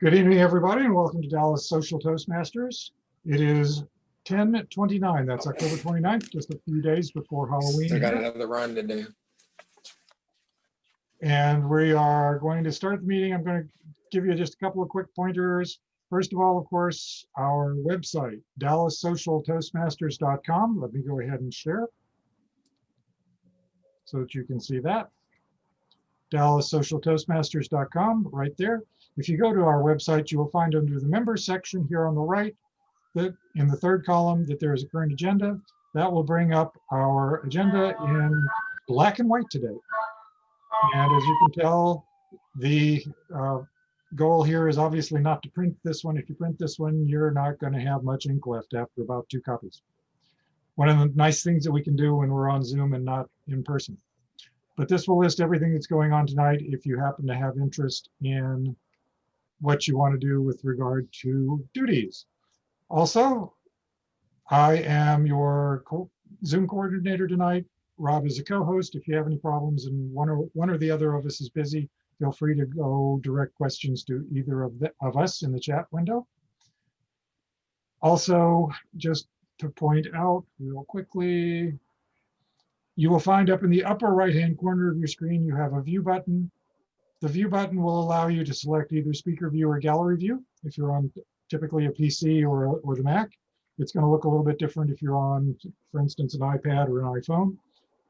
Good evening, everybody, and welcome to Dallas Social Toastmasters. It is 10/29. That's October 29th, just a few days before Halloween. Still got another run to do. And we are going to start the meeting. I'm going to give you just a couple of quick pointers. First of all, of course, our website, DallasSocialToastmasters.com. Let me go ahead and share so that you can see that. DallasSocialToastmasters.com, right there. If you go to our website, you will find under the members section here on the right that in the third column that there is a current agenda. That will bring up our agenda in black and white today. And as you can tell, the goal here is obviously not to print this one. If you print this one, you're not going to have much ink left after about 2 copies. One of the nice things that we can do when we're on Zoom and not in person. But this will list everything that's going on tonight if you happen to have interest in what you want to do with regard to duties. Also, I am your Zoom coordinator tonight. Rob is a co-host. If you have any problems and one or the other of us is busy, feel free to go direct questions to either of us in the chat window. Also, just to point out real quickly, you will find up in the upper right-hand corner of your screen, you have a view button. The view button will allow you to select either speaker view or gallery view. If you're on typically a PC or the Mac, it's going to look a little bit different if you're on, for instance, an iPad or an iPhone.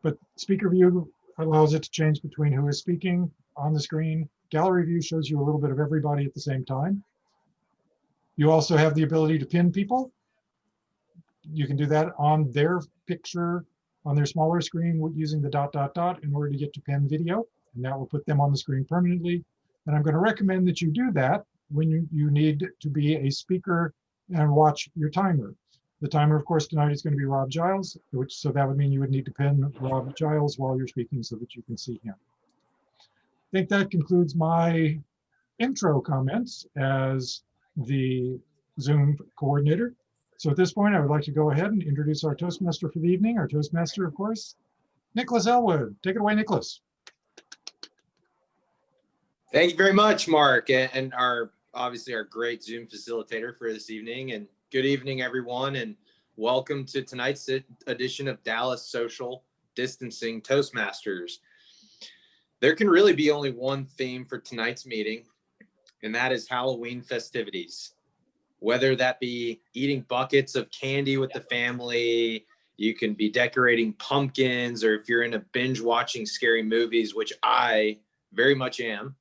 But speaker view allows it to change between who is speaking on the screen. Gallery view shows you a little bit of everybody at the same time. You also have the ability to pin people. You can do that on their picture on their smaller screen using the ... in order to get to pin video, and that will put them on the screen permanently. And I'm going to recommend that you do that when you need to be a speaker and watch your timer. The timer, of course, tonight is going to be Rob Giles, so that would mean you would need to pin Rob Giles while you're speaking so that you can see him. I think that concludes my intro comments as the Zoom coordinator. So at this point, I would like to go ahead and introduce our Toastmaster for the evening. Our Toastmaster, of course, Nicholas Elwood. Take it away, Nicholas. Thank you very much, Mark, and obviously our great Zoom facilitator for this evening. And good evening, everyone, and welcome to tonight's edition of Dallas Social Distancing Toastmasters. There can really be only one theme for tonight's meeting, and that is Halloween festivities. Whether that be eating buckets of candy with the family, you can be decorating pumpkins, or if you're into binge watching scary movies, which I very much am.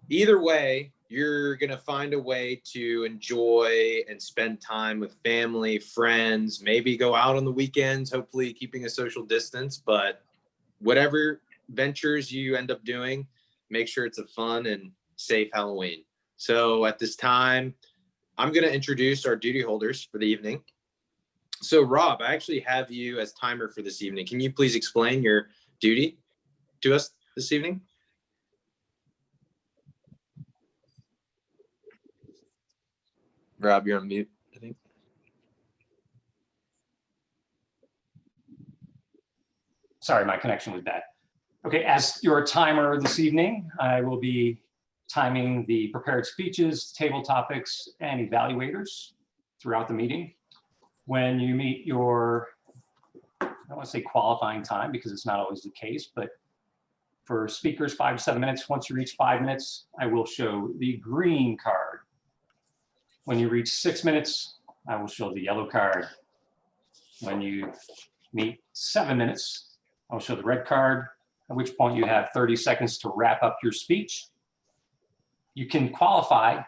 Either way, you're going to find a way to enjoy and spend time with family, friends, maybe go out on the weekends, hopefully keeping a social distance. But whatever ventures you end up doing, make sure it's a fun and safe Halloween. So at this time, I'm going to introduce our duty holders for the evening. So Rob, I actually have you as timer for this evening. Can you please explain your duty to us this evening? Rob, you're on mute, I think. Sorry, my connection was bad. Okay, as your timer this evening, I will be timing the prepared speeches, table topics, and evaluators throughout the meeting. When you meet your, I don't want to say qualifying time because it's not always the case, but for speakers, 5 to 7 minutes. Once you reach 5 minutes, I will show the green card. When you reach 6 minutes, I will show the yellow card. When you meet 7 minutes, I will show the red card, at which point you have 30 seconds to wrap up your speech. You can qualify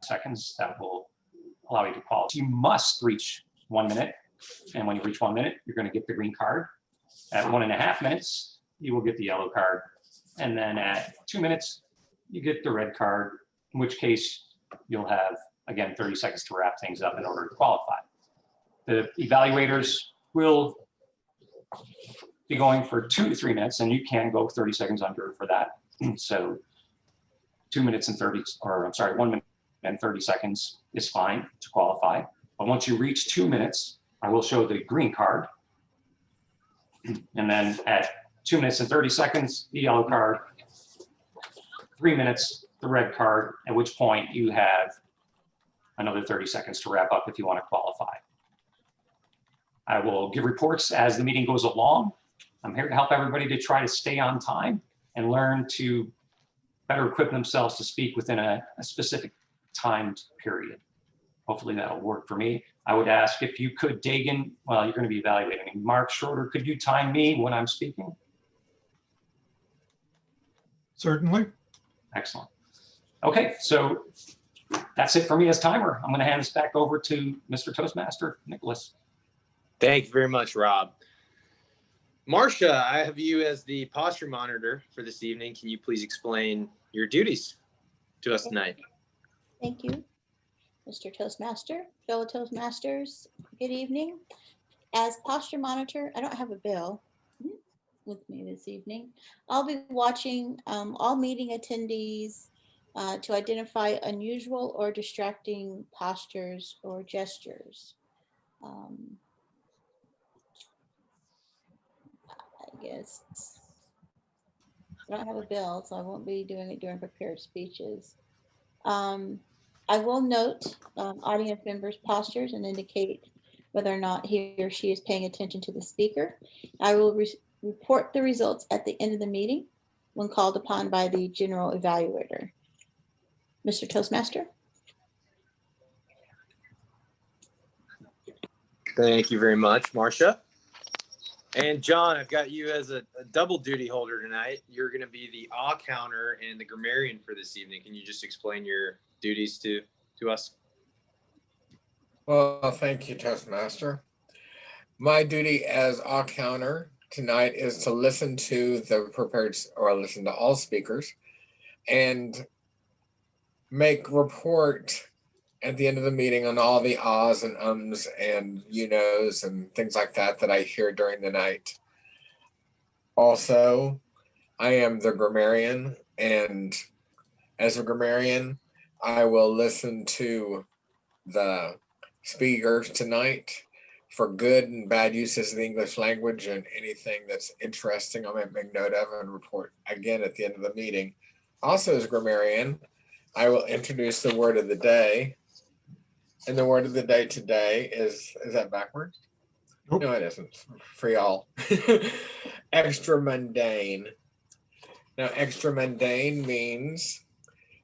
seconds. That will allow you to qualify. You must reach 1 minute. And when you reach 1 minute, you're going to get the green card. At 1.5 minutes, you will get the yellow card. And then at 2 minutes, you get the red card, in which case you'll have, again, 30 seconds to wrap things up in order to qualify. The evaluators will be going for 2 to 3 minutes, and you can go 30 seconds under for that. So 2 minutes and 30, or I'm sorry, 1 minute and 30 seconds is fine to qualify. But once you reach 2 minutes, I will show the green card. And then at 2 minutes and 30 seconds, the yellow card, 3 minutes, the red card, at which point you have another 30 seconds to wrap up if you want to qualify. I will give reports as the meeting goes along. I'm here to help everybody to try to stay on time and learn to better equip themselves to speak within a specific timed period. Hopefully that'll work for me. I would ask if you could, Dagan, well, you're going to be evaluating. Mark Schroeder, could you time me when I'm speaking? Certainly. Excellent. Okay, so that's it for me as timer. I'm going to hand this back over to Mr. Toastmaster, Nicholas. Thank you very much, Rob. Marcia, I have you as the posture monitor for this evening. Can you please explain your duties to us tonight? Thank you, Mr. Toastmaster, fellow Toastmasters. Good evening. As posture monitor, I don't have a bill with me this evening. I'll be watching all meeting attendees to identify unusual or distracting postures or gestures. I guess I don't have a bill, so I won't be doing it during prepared speeches. I will note audience members' postures and indicate whether or not he or she is paying attention to the speaker. I will report the results at the end of the meeting when called upon by the general evaluator. Mr. Toastmaster? Thank you very much, Marcia. And John, I've got you as a double duty holder tonight. You're going to be the awe counter and the grammarian for this evening. Can you just explain your duties to us? Well, thank you, Toastmaster. My duty as awe counter tonight is to listen to the prepared, or listen to all speakers, and make report at the end of the meeting on all the ahs and ums and you knows and things like that that I hear during the night. Also, I am the grammarian, and as a grammarian, I will listen to the speakers tonight for good and bad uses of the English language, and anything that's interesting I might make note of and report again at the end of the meeting. Also, as a grammarian, I will introduce the word of the day. And the word of the day today is that backwards? Nope. No, it isn't, for y'all. Extra mundane. Now, extra mundane means,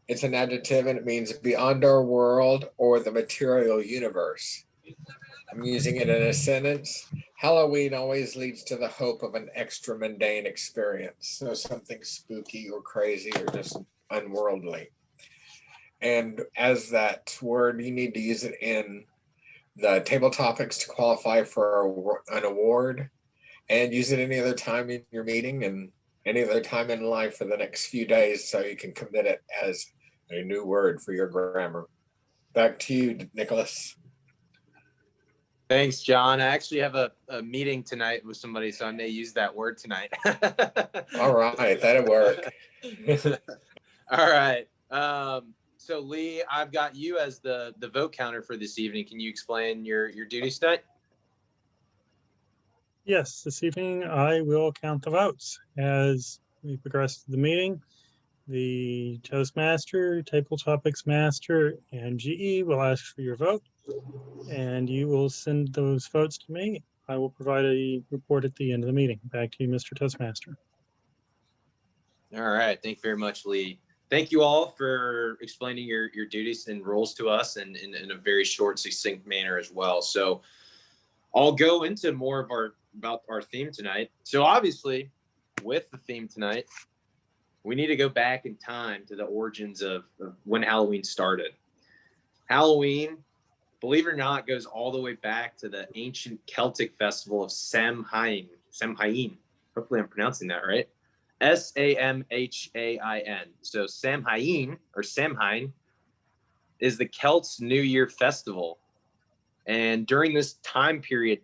it's an adjective, and it means beyond our world or the material universe. I'm using it in a sentence. Halloween always leads to the hope of an extra mundane experience. So something spooky or crazy or just unworldly. And as that word, you need to use it in the table topics to qualify for an award, and use it any other time in your meeting and any other time in life for the next few days, so you can commit it as a new word for your grammar. Back to you, Nicholas. Thanks, John. I actually have a meeting tonight with somebody, so I may use that word tonight. All right, that'll work. All right. So Lee, I've got you as the vote counter for this evening. Can you explain your duties tonight? Yes, this evening I will count the votes as we progress through the meeting. The Toastmaster, Table Topics Master, and GE will ask for your vote, and you will send those votes to me. I will provide a report at the end of the meeting. Back to you, Mr. Toastmaster. All right. Thank you very much, Lee. Thank you all for explaining your duties and roles to us in a very short, succinct manner as well. So I'll go into more of about our theme tonight. So obviously, with the theme tonight, we need to go back in time to the origins of when Halloween started. Halloween, believe it or not, goes all the way back to the ancient Celtic festival of Samhain. Samhain. Hopefully I'm pronouncing that right. Samhain. So Samhain, or Samhain, is the Celts' New Year festival. And during this time period,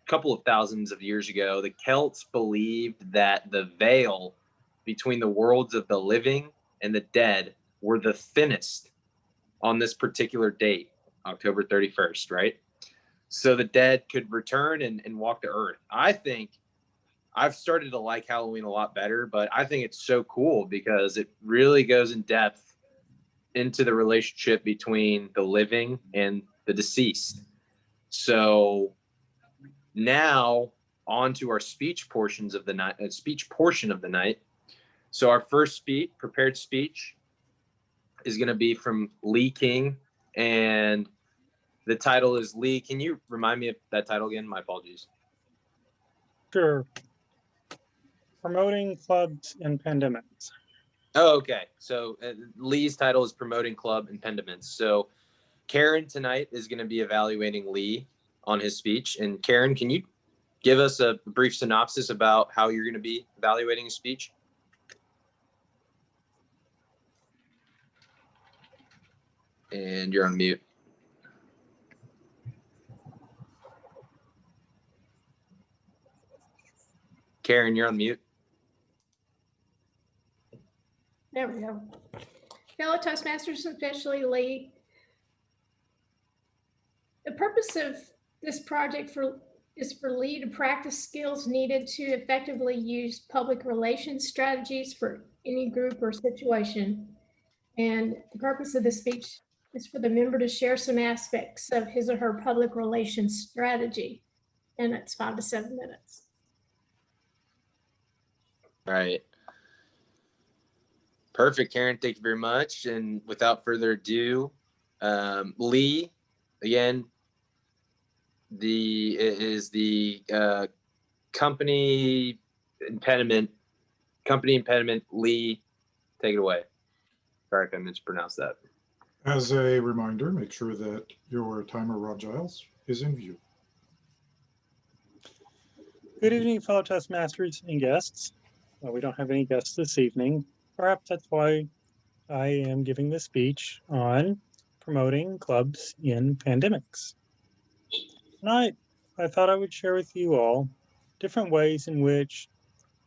couple of thousands of years ago, the Celts believed that the veil between the worlds of the living and the dead were the thinnest on this particular date. October 31st, right? So the dead could return and walk the earth. I think I've started to like Halloween a lot better, but I think it's so cool because it really goes in depth into the relationship between the living and the deceased. So now on to our speech portions of the night, speech portion of the night. So our first speech, prepared speech, is going to be from Lee King, and the title is Lee. Can you remind me of that title again? My apologies. Sure. Promoting clubs in pandemics. Oh, okay. So Lee's title is Promoting Club Impediments. So Karen tonight is going to be evaluating Lee on his speech. And Karen, can you give us a brief synopsis about how you're going to be evaluating his speech? And you're on mute. Karen, you're on mute. There we go. Fellow Toastmasters, especially Lee. The purpose of this project is for Lee to practice skills needed to effectively use public relations strategies for any group or situation. And the purpose of this speech is for the member to share some aspects of his or her public relations strategy. And it's 5 to 7 minutes. All right. Perfect, Karen. Thank you very much. And without further ado, Lee, again, the company impediment. Lee, take it away. Sorry if I mispronounced that. As a reminder, make sure that your timer, Rob Giles, is in view. Good evening, fellow Toastmasters and guests. Well, we don't have any guests this evening. Perhaps that's why I am giving this speech on promoting clubs in pandemics. Tonight, I thought I would share with you all different ways in which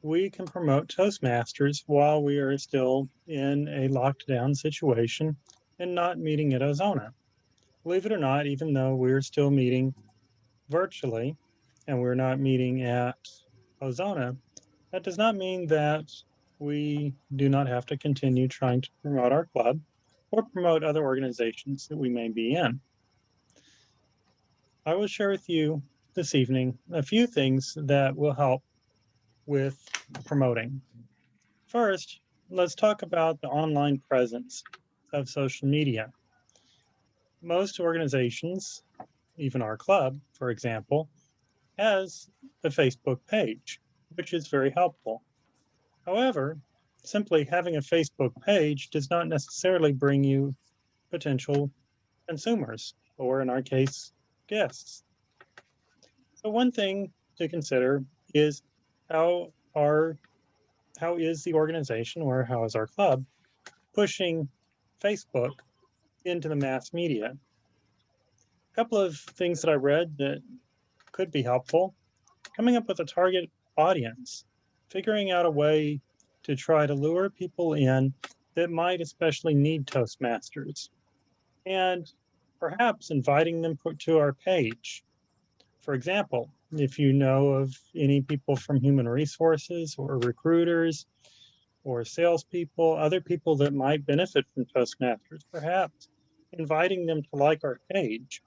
we can promote Toastmasters while we are still in a lockdown situation and not meeting at Ozona. Believe it or not, even though we're still meeting virtually and we're not meeting at Ozona, that does not mean that we do not have to continue trying to promote our club or promote other organizations that we may be in. I will share with you this evening a few things that will help with promoting. First, let's talk about the online presence of social media. Most organizations, even our club, for example, has a Facebook page, which is very helpful. However, simply having a Facebook page does not necessarily bring you potential consumers, or in our case, guests. So one thing to consider is how is the organization, or how is our club pushing Facebook into the mass media? A couple of things that I read that could be helpful: coming up with a target audience, figuring out a way to try to lure people in that might especially need Toastmasters, and perhaps inviting them to our page. For example, if you know of any people from human resources or recruiters or salespeople, other people that might benefit from Toastmasters, perhaps inviting them to like our page,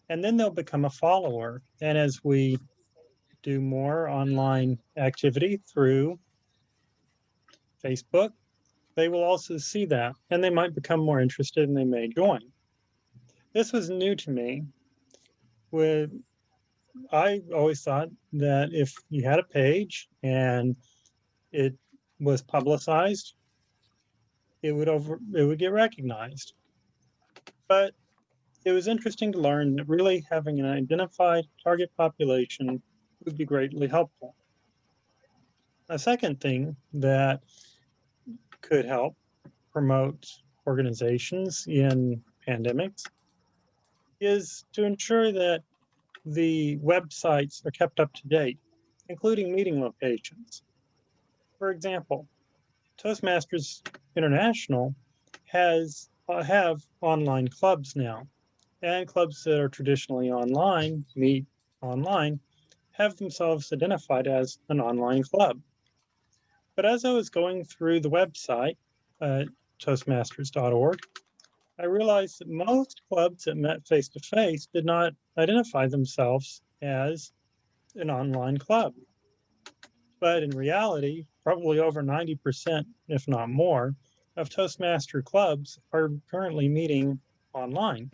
and then they'll become a follower. And as we do more online activity through Facebook, they will also see that, and they might become more interested and they may join. This was new to me. I always thought that if you had a page and it was publicized, it would get recognized. But it was interesting to learn that really having an identified target population would be greatly helpful. A second thing that could help promote organizations in pandemics is to ensure that the websites are kept up to date, including meeting locations. For example, Toastmasters International have online clubs now, And clubs that are traditionally online, meet online, have themselves identified as an online club. But as I was going through the website, Toastmasters.org, I realized that most clubs that met face-to-face did not identify themselves as an online club. But in reality, probably over 90%, if not more, of Toastmaster clubs are currently meeting online.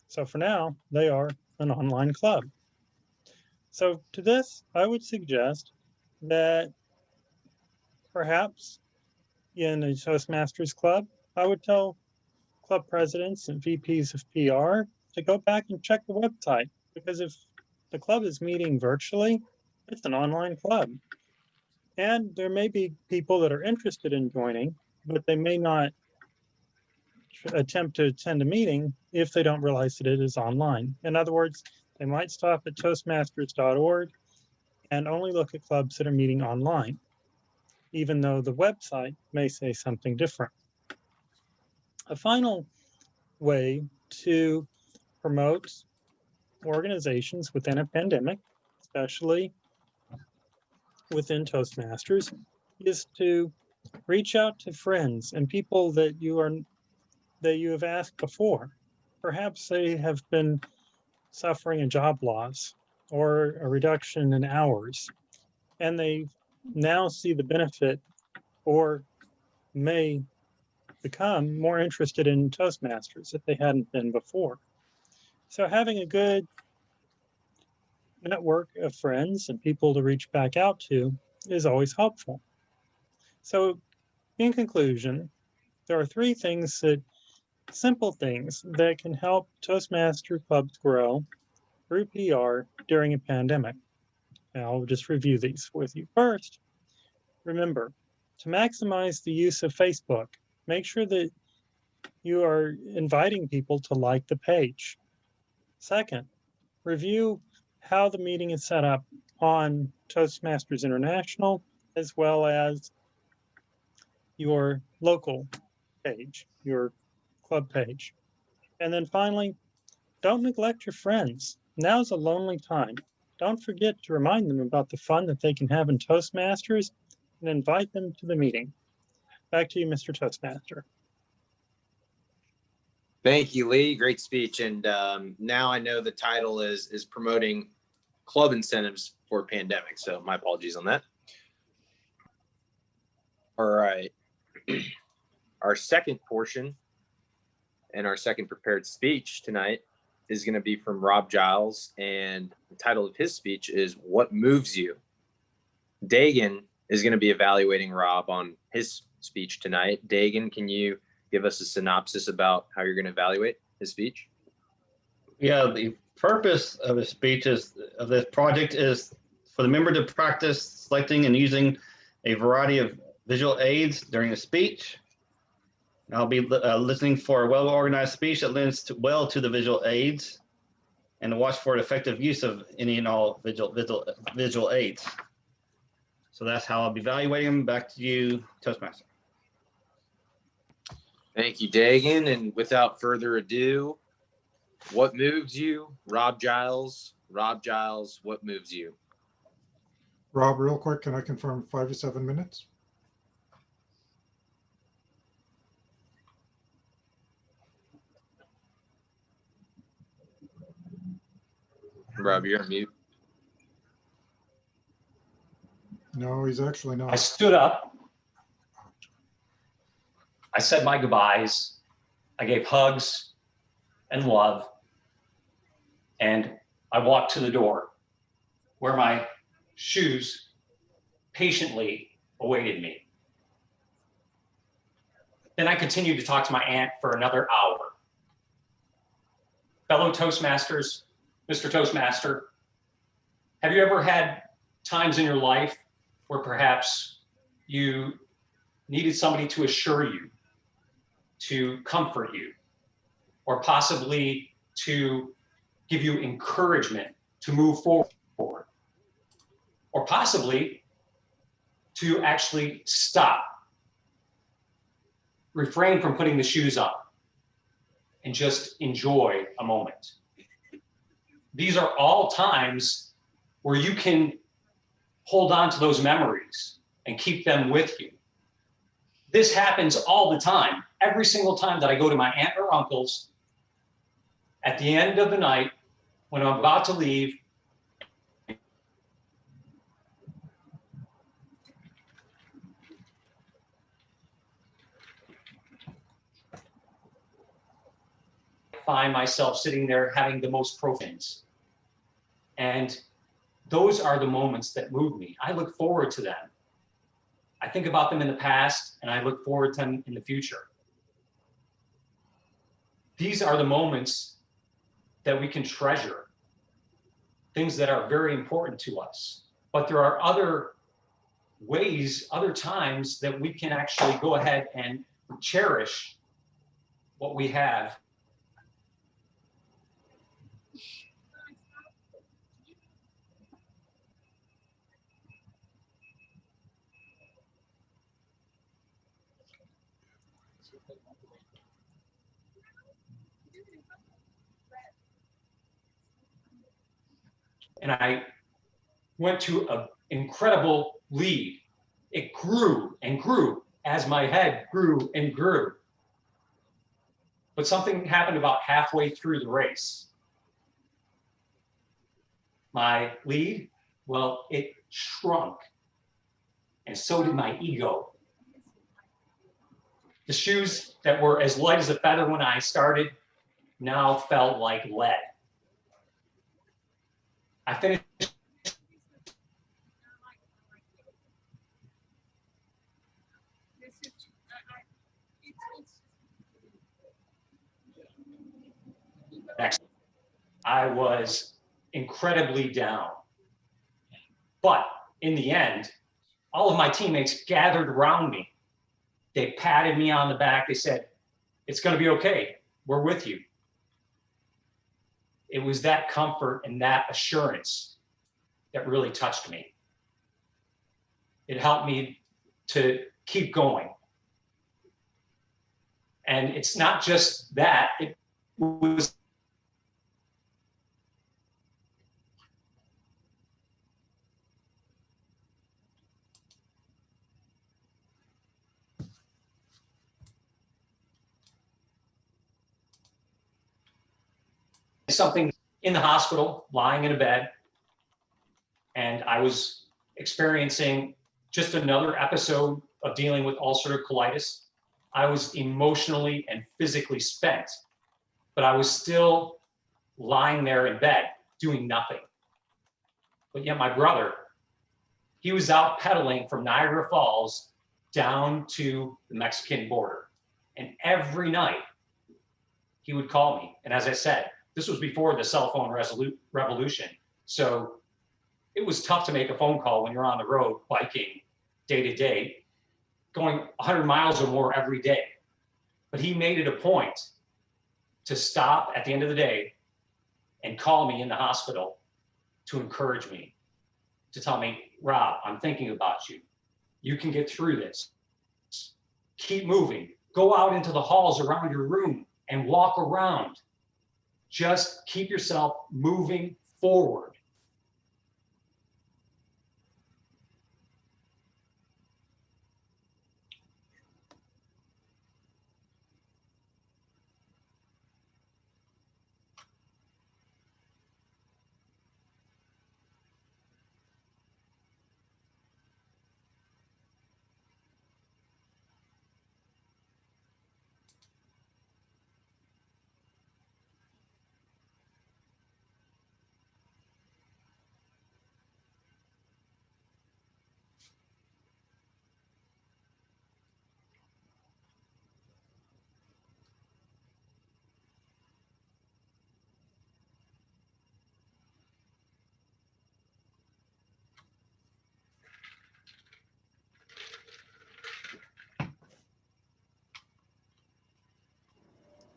So for now, they are an online club. So to this, I would suggest that perhaps in a Toastmasters club, I would tell club presidents and VPs of PR to go back and check the website, because if the club is meeting virtually, it's an online club. And there may be people that are interested in joining, but they may not attempt to attend a meeting if they don't realize that it is online. In other words, they might stop at Toastmasters.org and only look at clubs that are meeting online, even though the website may say something different. A final way to promote organizations within a pandemic, especially within Toastmasters, is to reach out to friends and people that you have asked before. Perhaps they have been suffering a job loss or a reduction in hours, and they now see the benefit or may become more interested in Toastmasters if they hadn't been before. So having a good network of friends and people to reach back out to is always helpful. So in conclusion, there are three simple things that can help Toastmaster clubs grow through PR during a pandemic. And I'll just review these with you. First, remember to maximize the use of Facebook. Make sure that you are inviting people to like the page. Second, review how the meeting is set up on Toastmasters International, as well as your local page, your club page. And then finally, don't neglect your friends. Now's a lonely time. Don't forget to remind them about the fun that they can have in Toastmasters and invite them to the meeting. Back to you, Mr. Toastmaster. Thank you, Lee. Great speech. And now I know the title is promoting club incentives for pandemic. So my apologies on that. All right. Our second portion and our second prepared speech tonight is going to be from Rob Giles. And the title of his speech is What Moves You? Dagan is going to be evaluating Rob on his speech tonight. Dagan, can you give us a synopsis about how you're going to evaluate his speech? Yeah, the purpose of the speech of this project is for the member to practice selecting and using a variety of visual aids during the speech. I'll be listening for a well-organized speech that lends well to the visual aids, and to watch for the effective use of any and all visual aids. So that's how I'll be evaluating them. Back to you, Toastmaster. Thank you, Dagan. And without further ado, what moves you? Rob Giles. Rob Giles, what moves you? Rob, real quick, can I confirm 5 to 7 minutes? Rob, you're on mute. No, he's actually I not. stood up. I said my goodbyes. I gave hugs and love. And I walked to the door where my shoes patiently awaited me. Then I continued to talk to my aunt for another hour. Fellow Toastmasters, Mr. Toastmaster, have you ever had times in your life where perhaps you needed somebody to assure you, to comfort you, or possibly to give you encouragement to move forward, or possibly to actually stop, refrain from putting the shoes on, and just enjoy a moment? these are all times where you can hold on to those memories and keep them with you. This happens all the time. Every single time that I go to my aunt or uncle's at the end of the night, when I'm about to leave, find myself sitting there having the most profound. And those are the moments that move me. I look forward to them. I think about them in the past and I look forward to them in the future. These are the moments that we can treasure, things that are very important to us. But there are other ways, other times that we can actually go ahead and cherish what we have. And I went to an incredible lead. It grew and grew as my head grew and grew. But something happened about halfway through the race. My lead, well, it shrunk. And so did my ego. The shoes that were as light as a feather when I started now felt like lead. I finished next. I was incredibly down. But in the end, all of my teammates gathered around me. They patted me on the back. They said, "It's going to be okay. We're with you." It was that comfort and that assurance that really touched me. It helped me to keep going. And it's not just that, it was something in the hospital, lying in a bed, and I was experiencing just another episode of dealing with ulcerative colitis. I was emotionally and physically spent, but I was still lying there in bed doing nothing. But yet my brother, he was out pedaling from Niagara Falls down to the Mexican border. And every night he would call me. And as I said, this was before the cell phone revolution. So it was tough to make a phone call when you're on the road biking day to day, going 100 miles or more every day. But he made it a point to stop at the end of the day and call me in the hospital to encourage me, to tell me, "Rob, I'm thinking about you. You can get through this. Keep moving. Go out into the halls around your room and walk around. Just keep yourself moving forward."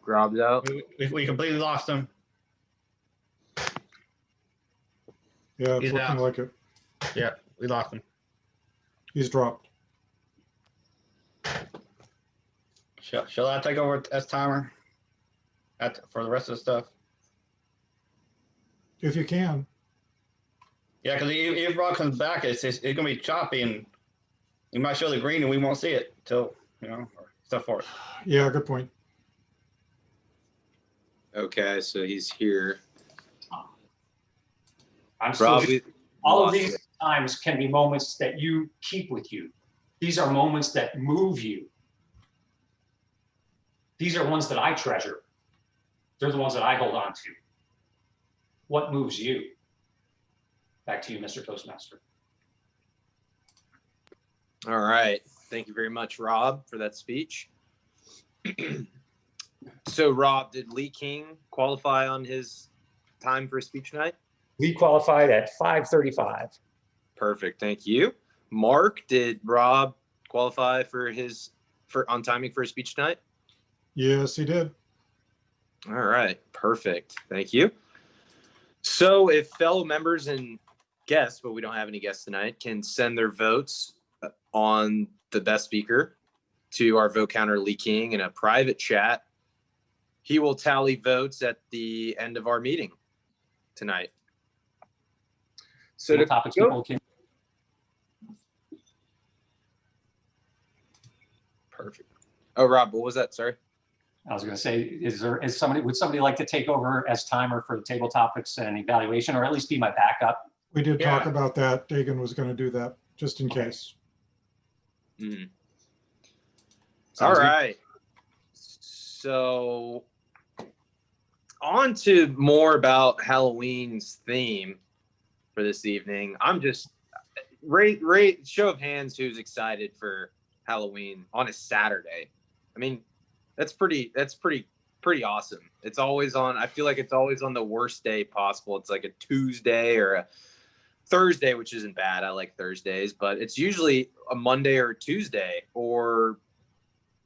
Rob's out. We completely lost him. Yeah, it's He's looking out. like it. Yeah, we lost him. He's dropped. Shall I take over as timer for the rest of the stuff? if you can. Yeah, because if Rob comes back, it's gonna be choppy, and you might show the green, and we won't see it till or stuff for it. Yeah, good point. Okay, so he's here. I'm still, Rob, we all of lost these you. times can be moments that you keep with you. These are moments that move you. These are ones that I treasure. They're the ones that I hold on to. What moves you? Back to you, Mr. Toastmaster. All right. Thank you very much, Rob, for that speech. So, Rob, did Lee King qualify on his time for a speech tonight? Lee qualified at 5:35. Perfect. Thank you. Mark, did Rob qualify for on timing for a speech tonight? Yes, he did. All right. Perfect. Thank you. So if fellow members and guests, but we don't have any guests tonight, can send their votes on the best speaker to our vote counter, Lee King, in a private chat, he will tally votes at the end of our meeting tonight. So What topics people can. Perfect. Oh, Rob, what was that? Sorry. I was going to say, would somebody like to take over as timer for the table topics and evaluation, or at least be my backup? We did Yeah. talk about that. Dagan was going to do that just in case. Mm-hmm. Sounds All good. right. So on to more about Halloween's theme for this evening. I'm just rate show of hands who's excited for Halloween on a Saturday. I mean, that's pretty awesome. It's always on, I feel like it's always on the worst day possible. It's like a Tuesday or a Thursday, which isn't bad. I like Thursdays, but it's usually a Monday or a Tuesday or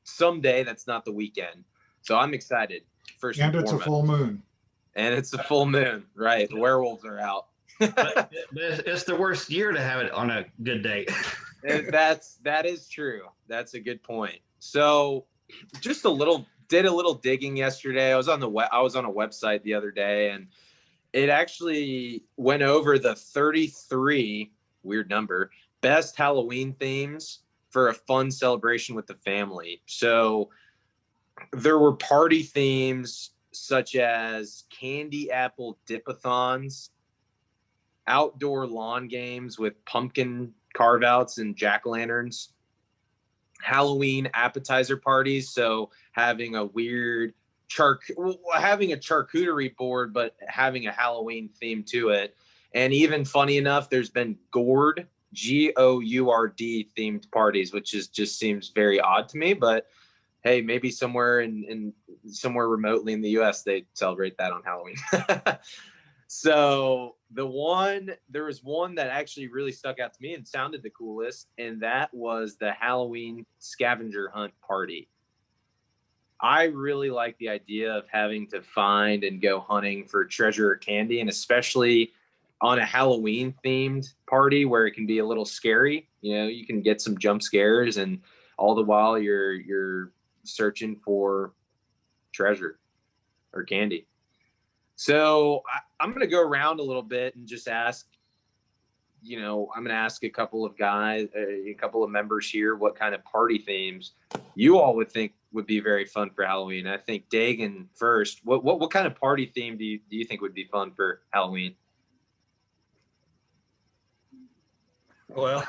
some day that's not the weekend. So I'm excited. First And it's a foremost. full moon. And it's a full moon, right? The werewolves are out. But it's the worst year to have it on a good day. That is true. That's a good point. So just did a little digging yesterday. I was on a website the other day, and it actually went over the 33, weird number, best Halloween themes for a fun celebration with the family. So there were party themes such as candy apple dip-a-thons, outdoor lawn games with pumpkin carve-outs and jack-o'-lanterns, Halloween appetizer parties, so having a weird having a charcuterie board, but having a Halloween theme to it. And even funny enough, there's been gourd, Gourd themed parties, which just seems very odd to me, but hey, maybe somewhere somewhere remotely in the US they celebrate that on Halloween. So there was one that actually really stuck out to me and sounded the coolest, and that was the Halloween scavenger hunt party. I really like the idea of having to find and go hunting for treasure or candy, and especially on a Halloween themed party where it can be a little scary. You can get some jump scares, and all the while you're searching for treasure or candy. So I'm going to go around a little bit and just ask, I'm going to ask a couple of guys, a couple of members here, what kind of party themes you all would think would be very fun for Halloween. I think Dagan first. What kind of party theme do you think would be fun for Halloween? Well,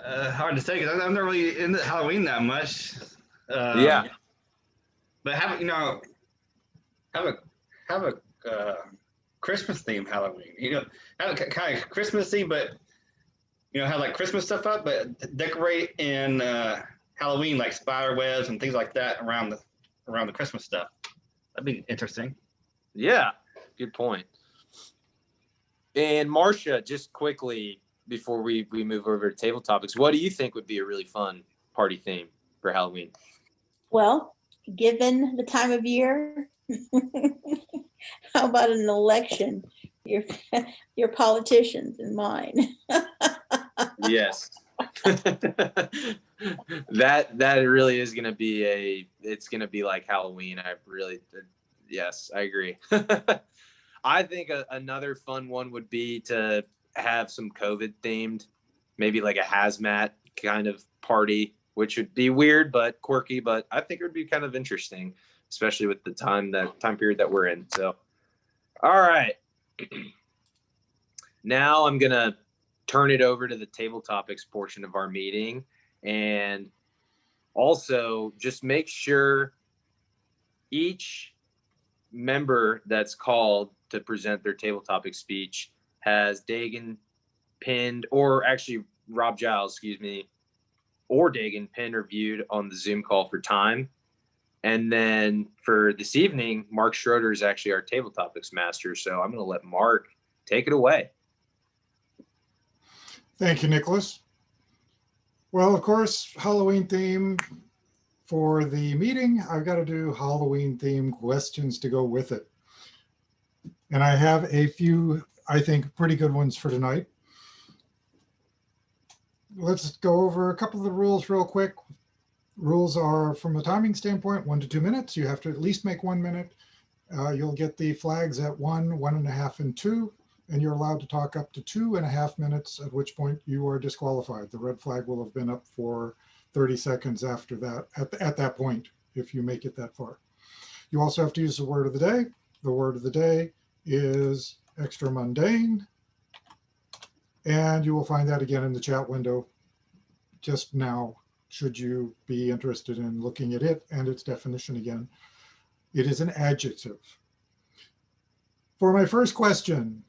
hard to say because I'm not really into Halloween that much. Yeah. But have a Christmas theme Halloween. Have it kind of Christmassy, but have like Christmas stuff up, but decorate in Halloween like spider webs and things like that around the Christmas stuff. That'd be interesting. Yeah, good point. And Marcia, just quickly before we move over to table topics, what do you think would be a really fun party theme for Halloween? Well, given the time of year, how about an election? Your politicians and mine. Yes. that really is going to be it's going to be like Halloween. Yes, I agree. I think another fun one would be to have some COVID themed, maybe like a hazmat kind of party, which would be weird but quirky, but I think it would be kind of interesting, especially with the time period that we're in. So, all right. Now I'm going to turn it over to the table topics portion of our meeting. And also just make sure each member that's called to present their table topic speech has Dagan pinned, or actually Rob Giles, excuse me, or Dagan pinned or viewed on the Zoom call for time. And then for this evening, Mark Schroeder is actually our table topics master. So I'm going to let Mark take it away. Thank you, Nicholas. Well, of course, Halloween theme for the meeting. I've got to do Halloween theme questions to go with it. And I have a few, I think, pretty good ones for tonight. Let's go over a couple of the rules real quick. Rules are, from a timing standpoint, 1 to 2 minutes. You have to at least make 1 minute. You'll get the flags at 1, 1.5, and 2. And you're allowed to talk up to 2.5 minutes, at which point you are disqualified. The red flag will have been up for 30 seconds after that, at that point, if you make it that far. You also have to use the word of the day. The word of the day is extra mundane. And you will find that again in the chat window just now, should you be interested in looking at it and its definition again. It is an adjective. For my first question,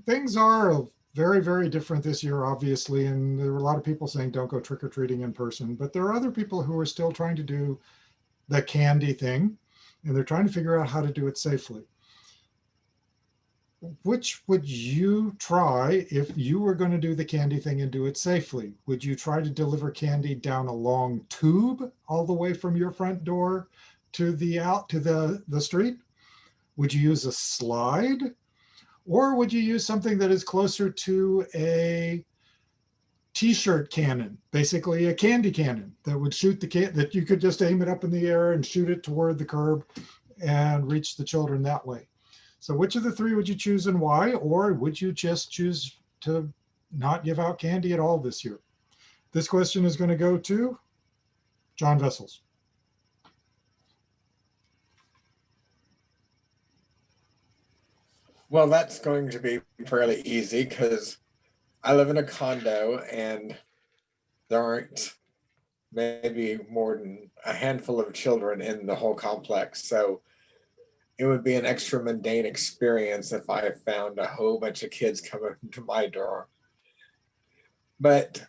things are very, very different this year, obviously, and there were a lot of people saying don't go trick-or-treating in person, but there are other people who are still trying to do the candy thing, and they're trying to figure out how to do it safely. Which would you try if you were going to do the candy thing and do it safely? Would you try to deliver candy down a long tube all the way from your front door to the street? Would you use a slide? Or would you use something that is closer to a t-shirt cannon, basically a candy cannon that would shoot that you could just aim it up in the air and shoot it toward the curb and reach the children that way? So which of the three would you choose and why? Or would you just choose to not give out candy at all this year? This question is going to go to John Vessels. Well, that's going to be fairly easy because I live in a condo and there aren't maybe more than a handful of children in the whole complex. So it would be an extra mundane experience if I found a whole bunch of kids coming to my door. But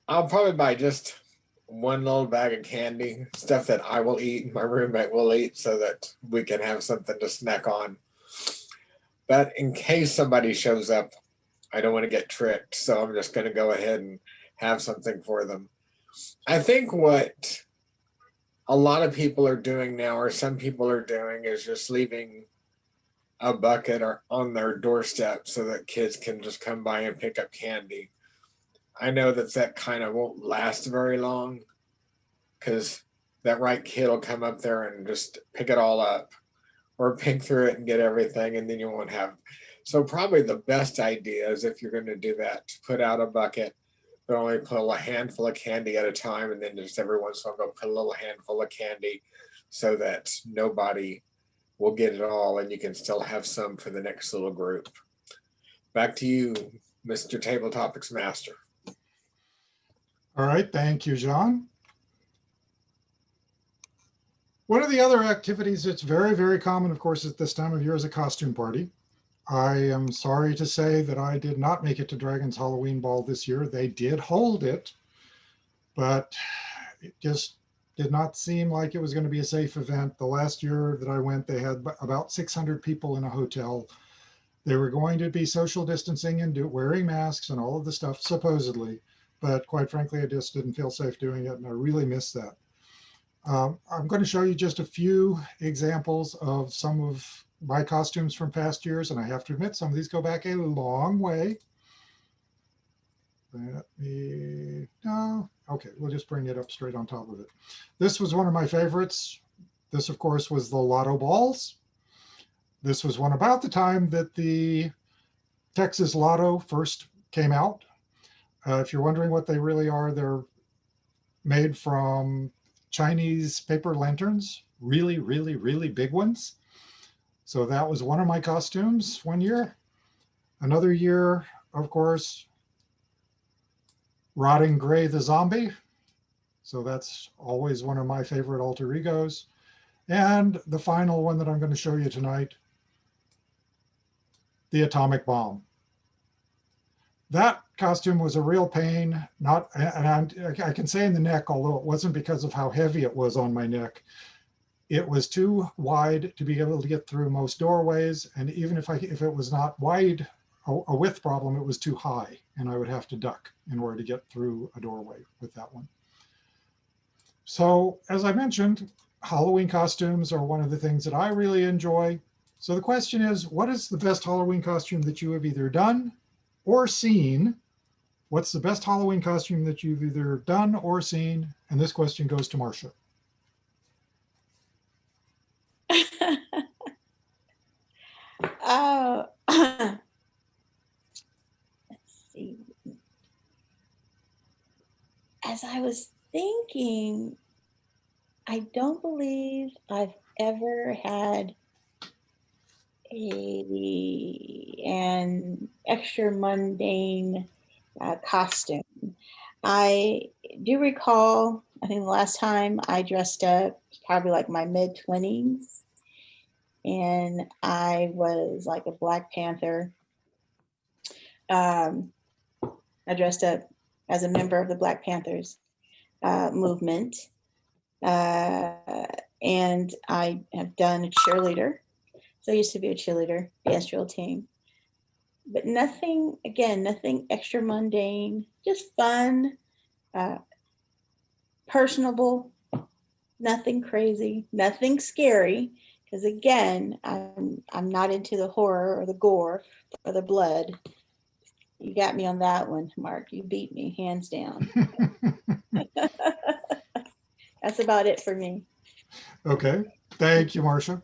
I'll probably buy just one little bag of candy, stuff that I will eat and my roommate will eat so that we can have something to snack on. But in case somebody shows up, I don't want to get tricked. So I'm just going to go ahead and have something for them. I think what a lot of people are doing now, or some people are doing, is just leaving a bucket or on their doorstep so that kids can just come by and pick up candy. I know that kind of won't last very long because that right kid will come up there and just pick it all up or pick through it and get everything, and then you won't have. So probably the best idea is, if you're going to do that, to put out a bucket, but only put a handful of candy at a time, and then just every once in a while go put a little handful of candy so that nobody will get it all and you can still have some for the next little group. Back to you, Mr. Table Topics Master. All right, thank you, John. One of the other activities that's very, very common, of course, at this time of year is a costume party. I am sorry to say that I did not make it to Dragon's Halloween Ball this year. They did hold it, but it just did not seem like it was going to be a safe event. The last year that I went, they had about 600 people in a hotel. They were going to be social distancing and wearing masks and all of the stuff, supposedly. But quite frankly, I just didn't feel safe doing it, and I really missed that. I'm going to show you just a few examples of some of my costumes from past years, and I have to admit, some of these go back a long way. Okay, we'll just bring it up straight on top of it. This was one of my favorites. This, of course, was the Lotto Balls. This was one about the time that the Texas Lotto first came out. If you're wondering what they really are, they're made from Chinese paper lanterns, really, really, really big ones. So that was one of my costumes one year. Another year, of course, Rotting Gray the zombie. So that's always one of my favorite alter egos. And the final one that I'm going to show you tonight, the atomic bomb. That costume was a real pain, I can say in the neck, although it wasn't because of how heavy it was on my neck. It was too wide to be able to get through most doorways. And even if it was not wide, a width problem, it was too high and I would have to duck in order to get through a doorway with that one. So as I mentioned, Halloween costumes are one of the things that I really enjoy. So the question is, what is the best Halloween costume that you have either done or seen? What's the best Halloween costume that you've either done or seen? And this question goes to Marcia. Oh, let's see. As I was thinking, I don't believe I've ever had an extra mundane costume. I do recall, I think the last time I dressed up was probably like my mid-20s, and I was like a Black Panther. I dressed up as a member of the Black Panthers movement, and I have done a cheerleader. So I used to be a cheerleader, dance drill team. But nothing, again, nothing extra mundane, just fun, personable, nothing crazy, nothing scary. Because again, I'm not into the horror or the gore or the blood. You got me on that one, Mark. You beat me hands down. That's about it for me. Okay, thank you, Marcia.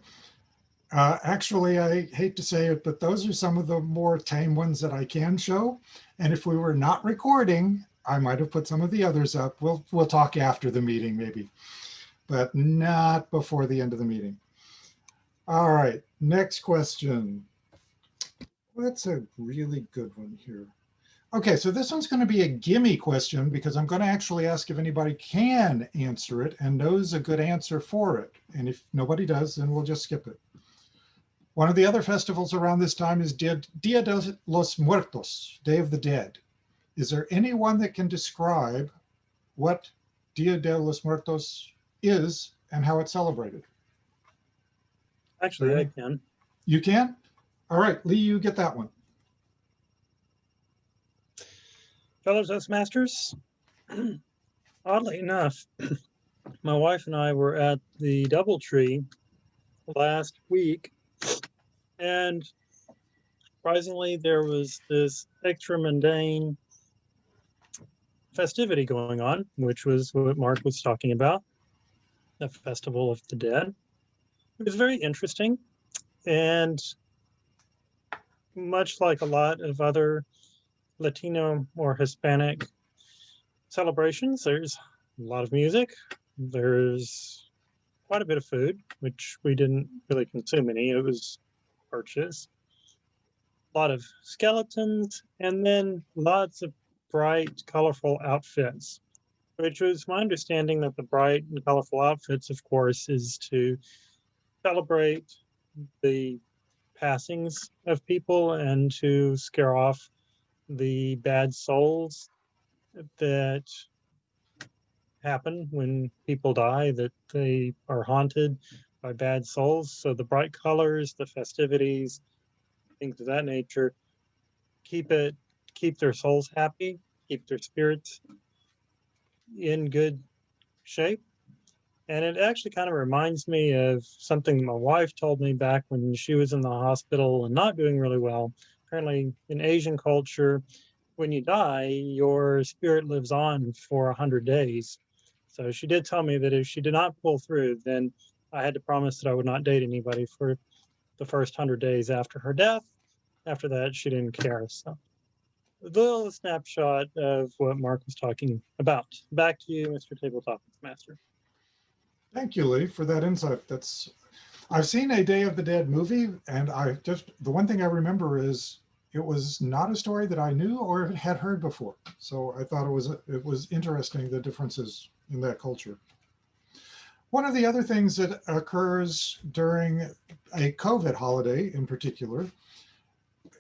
Actually, I hate to say it, but those are some of the more tame ones that I can show. And if we were not recording, I might have put some of the others up. We'll talk after the meeting maybe, but not before the end of the meeting. All right, next question. That's a really good one here. Okay, so this one's going to be a gimme question because I'm going to actually ask if anybody can answer it and knows a good answer for it. And if nobody does, then we'll just skip it. One of the other festivals around this time is Dia de los Muertos, Day of the Dead. Is there anyone that can describe what Dia de los Muertos is and how it's celebrated? Actually, I can. You can? All right, Lee, you get that one. Fellow Toastmasters, oddly enough, my wife and I were at the DoubleTree last week, and surprisingly, there was this extra mundane festivity going on, which was what Mark was talking about, the Festival of the Dead. It was very interesting, and much like a lot of other Latino or Hispanic celebrations, there's a lot of music. There's quite a bit of food, which we didn't really consume any. It was purchased. A lot of skeletons, and then lots of bright, colorful outfits, which was my understanding that the bright and colorful outfits, of course, is to celebrate the passings of people and to scare off the bad souls that happen when people die, that they are haunted by bad souls. So the bright colors, the festivities, things of that nature, keep their souls happy, keep their spirits in good shape. And it actually kind of reminds me of something my wife told me back when she was in the hospital and not doing really well. Apparently in Asian culture, when you die, your spirit lives on for 100 days. So she did tell me that if she did not pull through, then I had to promise that I would not date anybody for the first 100 days after her death. After that, she didn't care. So a little snapshot of what Mark was talking about. Back to you, Mr. Tabletop Master. Thank you, Lee, for that insight. I've seen a Day of the Dead movie, and the one thing I remember is it was not a story that I knew or had heard before. So I thought it was interesting, the differences in that culture. One of the other things that occurs during a COVID holiday in particular,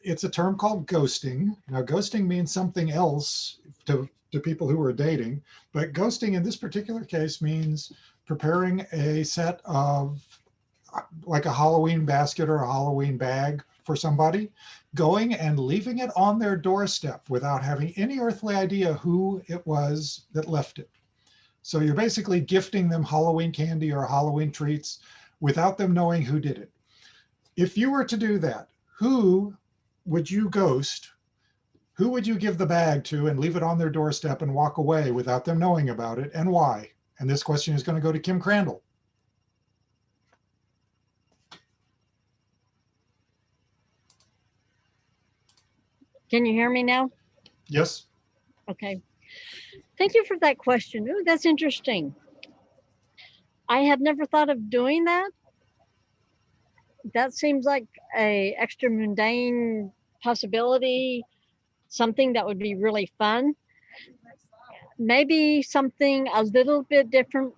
it's a term called ghosting. Now, ghosting means something else to people who are dating, but ghosting in this particular case means preparing a set of, like a Halloween basket or a Halloween bag for somebody, going and leaving it on their doorstep without having any earthly idea who it was that left it. So you're basically gifting them Halloween candy or Halloween treats without them knowing who did it. If you were to do that, who would you ghost? Who would you give the bag to and leave it on their doorstep and walk away without them knowing about it, and why? And this question is going to go to Kim Crandall. Can you hear me now? Yes. Okay. Thank you for that question. Ooh, that's interesting. I have never thought of doing that. That seems like a extra mundane possibility, something that would be really fun. Maybe something a little bit different.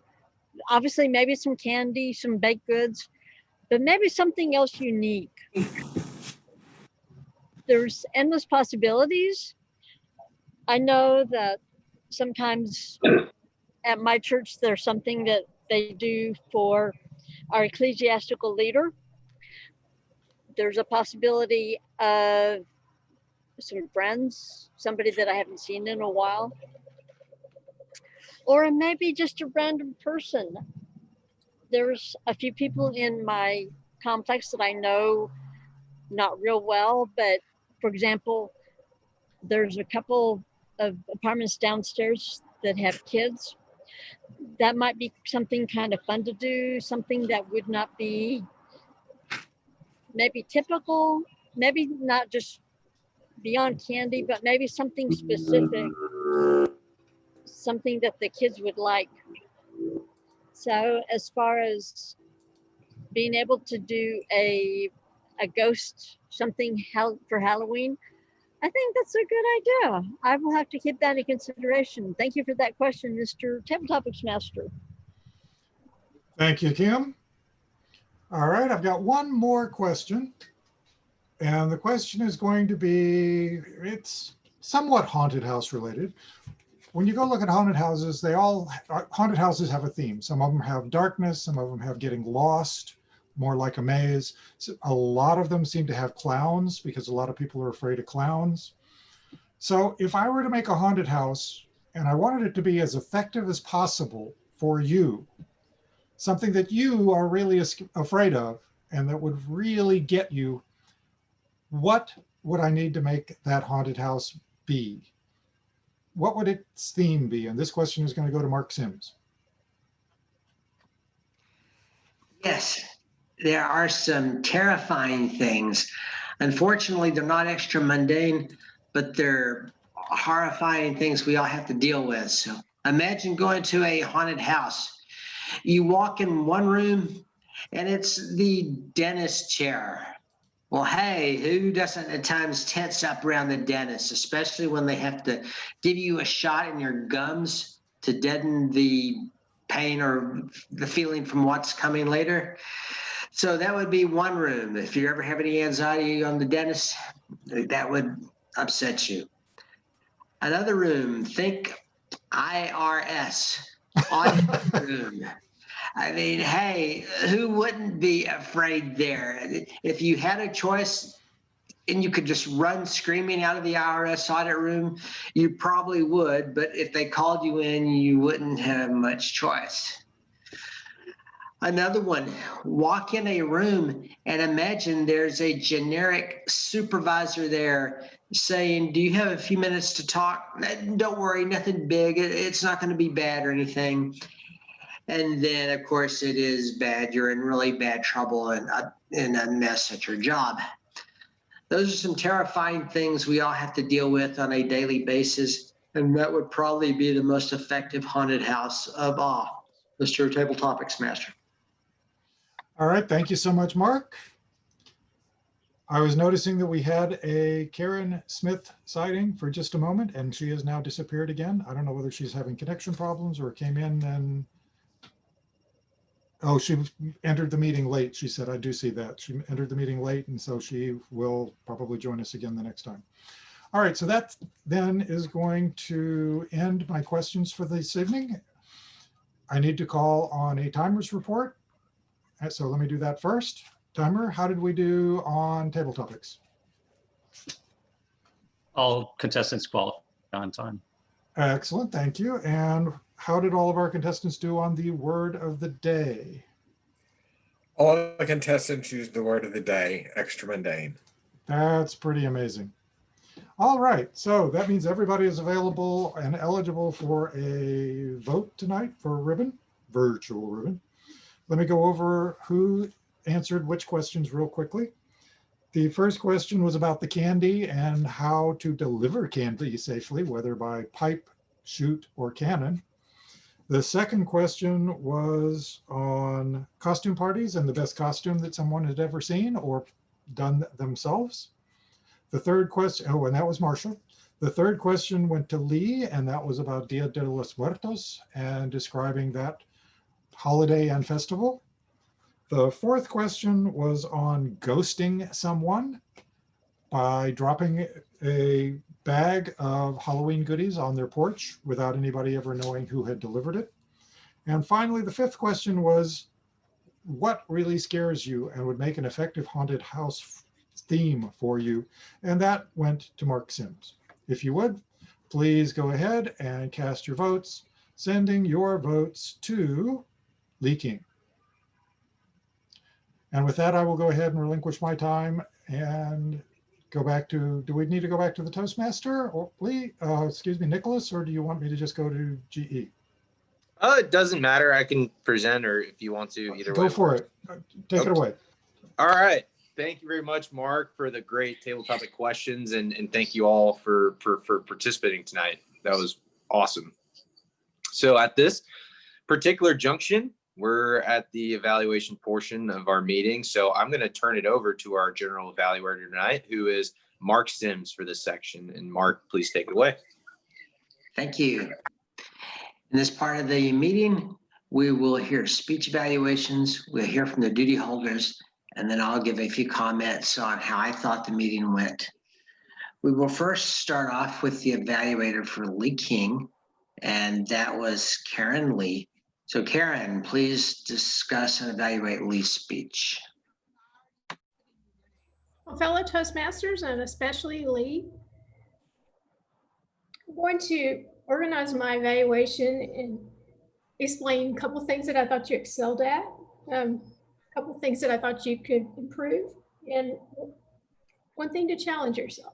Obviously, maybe some candy, some baked goods, but maybe something else unique. There's endless possibilities. I know that sometimes at my church, there's something that they do for our ecclesiastical leader. There's a possibility of some friends, somebody that I haven't seen in a while, or maybe just a random person. There's a few people in my complex that I know not real well, but for example, there's a couple of apartments downstairs that have kids. That might be something kind of fun to do, something that would not be maybe typical, maybe not just beyond candy, but maybe something specific, something that the kids would like. So as far as being able to do a ghost, something for Halloween, I think that's a good idea. I will have to keep that in consideration. Thank you for that question, Mr. Tabletop Master. Thank you, Kim. All right, I've got one more question. And the question is going to be, it's somewhat haunted house related. When you go look at haunted houses, haunted houses have a theme. Some of them have darkness, some of them have getting lost, more like a maze. So a lot of them seem to have clowns because a lot of people are afraid of clowns. So if I were to make a haunted house and I wanted it to be as effective as possible for you, something that you are really afraid of and that would really get you, what would I need to make that haunted house be? What would its theme be? And this question is going to go to Mark Sims. Yes, there are some terrifying things. Unfortunately, they're not extra mundane, but they're horrifying things we all have to deal with. So imagine going to a haunted house. You walk in one room and it's the dentist chair. Well, hey, who doesn't at times tense up around the dentist, especially when they have to give you a shot in your gums to deaden the pain or the feeling from what's coming later? So that would be one room. If you ever have any anxiety on the dentist, that would upset you. Another room, think IRS, audit room. I mean, hey, who wouldn't be afraid there? If you had a choice and you could just run screaming out of the IRS audit room, you probably would. But if they called you in, you wouldn't have much choice. Another one, walk in a room and imagine there's a generic supervisor there saying, do you have a few minutes to talk? Don't worry, nothing big. It's not going to be bad or anything. And then, of course, it is bad. You're in really bad trouble and in a mess at your job. Those are some terrifying things we all have to deal with on a daily basis. And that would probably be the most effective haunted house of all, Mr. Table Topics Master. All right, thank you so much, Mark. I was noticing that we had a Karen Smith sighting for just a moment, and she has now disappeared again. I don't know whether she's having connection problems or came in and, oh, she entered the meeting late. She said, I do see that. She entered the meeting late, and so she will probably join us again the next time. All right, so that then is going to end my questions for this evening. I need to call on a timers report. So let me do that first. Timer, how did we do on table topics? All contestants qualify on time. Excellent, thank you. And how did all of our contestants do on the word of the day? All the contestants used the word of the day, extra mundane. That's pretty amazing. All right, so that means everybody is available and eligible for a vote tonight for a ribbon, virtual ribbon. Let me go over who answered which questions real quickly. The first question was about the candy and how to deliver candy safely, whether by pipe, chute, or cannon. The second question was on costume parties and the best costume that someone had ever seen or done themselves. The third question, oh, and that was Marsha. The third question went to Lee, and that was about Dia de los Muertos and describing that holiday and festival. The fourth question was on ghosting someone by dropping a bag of Halloween goodies on their porch without anybody ever knowing who had delivered it. And finally, the fifth question was, what really scares you and would make an effective haunted house theme for you? And that went to Mark Sims. If you would, please go ahead and cast your votes, sending your votes to Lee King. And with that, I will go ahead and relinquish my time and go back to, do we need to go back to the Toastmaster or Lee, excuse me, Nicholas, or do you want me to just go to GE? It doesn't matter. I can present, or if you want to, either way. Go for it. Take it away. All right. Thank you very much, Mark, for the great table topic questions, and thank you all for participating tonight. That was awesome. So at this particular junction, we're at the evaluation portion of our meeting. So I'm going to turn it over to our general evaluator tonight, who is Mark Sims for this section. And Mark, please take it away. Thank you. In this part of the meeting, we will hear speech evaluations. We'll hear from the duty holders, and then I'll give a few comments on how I thought the meeting went. We will first start off with the evaluator for Lee King, and that was Karen Lee. So Karen, please discuss and evaluate Lee's speech. Well, fellow Toastmasters, and especially Lee, I'm going to organize my evaluation and explain a couple things that I thought you excelled at, a couple things that I thought you could improve, and one thing to challenge yourself.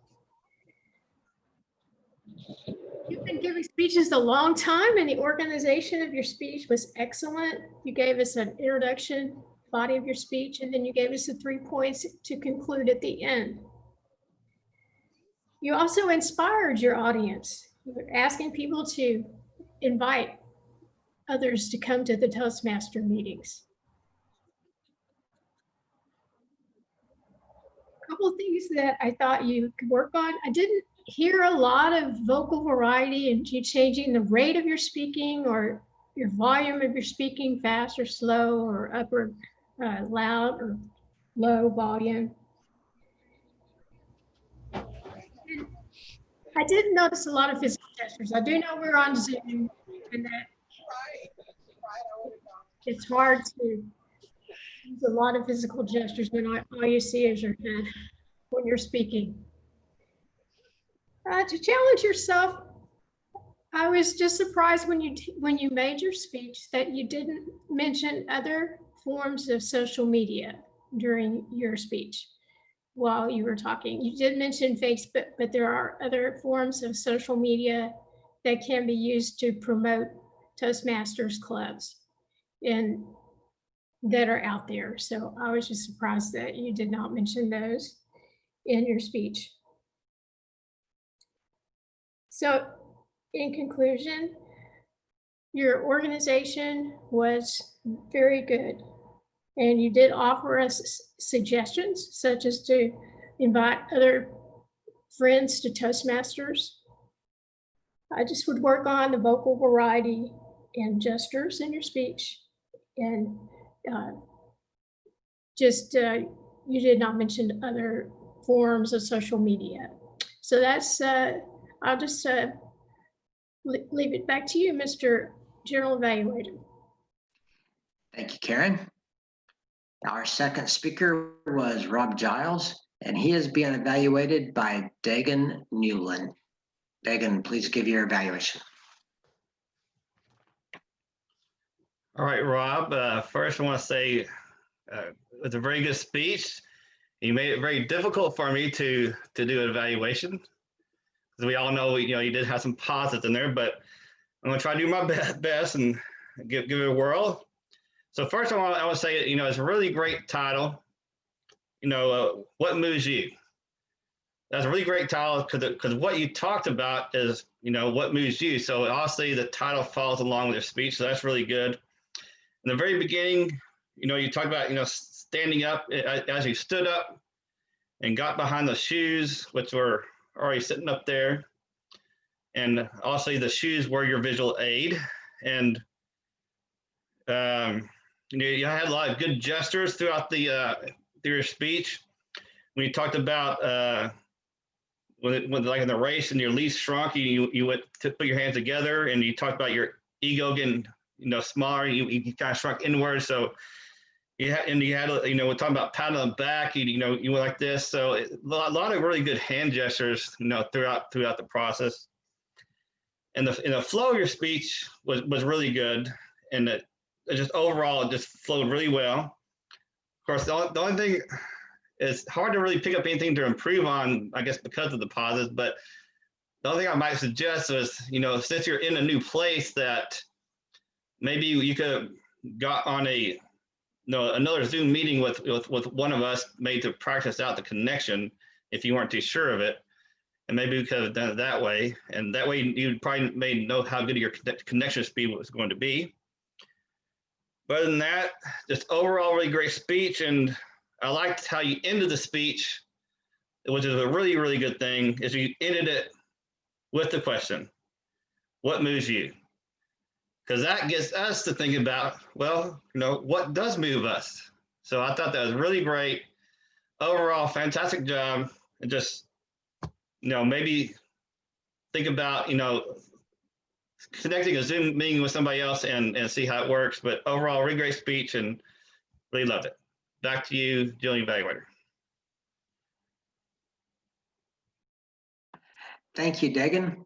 You've been giving speeches a long time, and the organization of your speech was excellent. You gave us an introduction, body of your speech, and then you gave us the 3 points to conclude at the end. You also inspired your audience. You were asking people to invite others to come to the Toastmaster meetings. A couple of things that I thought you could work on. I didn't hear a lot of vocal variety and you changing the rate of your speaking or your volume of your speaking, fast or slow or up or loud or low volume. And I didn't notice a lot of physical gestures. I do know we're on Zoom and that it's hard to use a lot of physical gestures when all you see is your head when you're speaking. To challenge yourself, I was just surprised when you made your speech that you didn't mention other forms of social media during your speech while you were talking. You did mention Facebook, but there are other forms of social media that can be used to promote Toastmasters clubs. and that are out there. So I was just surprised that you did not mention those in your speech. So in conclusion, your organization was very good, and you did offer us suggestions, such as to invite other friends to Toastmasters. I just would work on the vocal variety and gestures in your speech, and you did not mention other forms of social media. So that's, I'll just leave it back to you, Mr. General Evaluator. Thank you, Karen. Our second speaker was Rob Giles, and he is being evaluated by Dagan Newland. Dagan, please give your evaluation. All right, Rob, first I want to say it was a very good speech. You made it very difficult for me to do an evaluation, because we all know, you did have some positives in there, but I'm going to try to do my best and give it a whirl. So first I want to say, it's a really great title. What moves you? That's a really great title, because what you talked about is, what moves you. So obviously the title follows along with your speech, so that's really good. In the very beginning, you talked about, standing up. As you stood up and got behind the shoes, which were already sitting up there. And also the shoes were your visual aid. And you had a lot of good gestures throughout through your speech. When you talked about when like in the race and your leash shrunk, you went to put your hands together, and you talked about your ego getting smaller. You kind of shrunk inward. So you had we're talking about patting on the back. You went like this. So a lot of really good hand gestures throughout the process. And the flow of your speech was really good, and it just overall it just flowed really well. Of course, the only thing, it's hard to really pick up anything to improve on, I guess, because of the pauses. But the only thing I might suggest was, since you're in a new place, that maybe you could have got on another Zoom meeting with one of us, made to practice out the connection if you weren't too sure of it. And maybe we could have done it that way. And that way you probably know how good your connection speed was going to be. But other than that, just overall really great speech. And I liked how you ended the speech, which is a really, really good thing, is you ended it with the question, what moves you? Because that gets us to think about, well, what does move us? So I thought that was really great. Overall, fantastic job. And just, maybe think about, connecting a Zoom meeting with somebody else and see how it works. But overall, really great speech and really loved it. Back to you, Jillian Evaluator. Thank you, Dagan.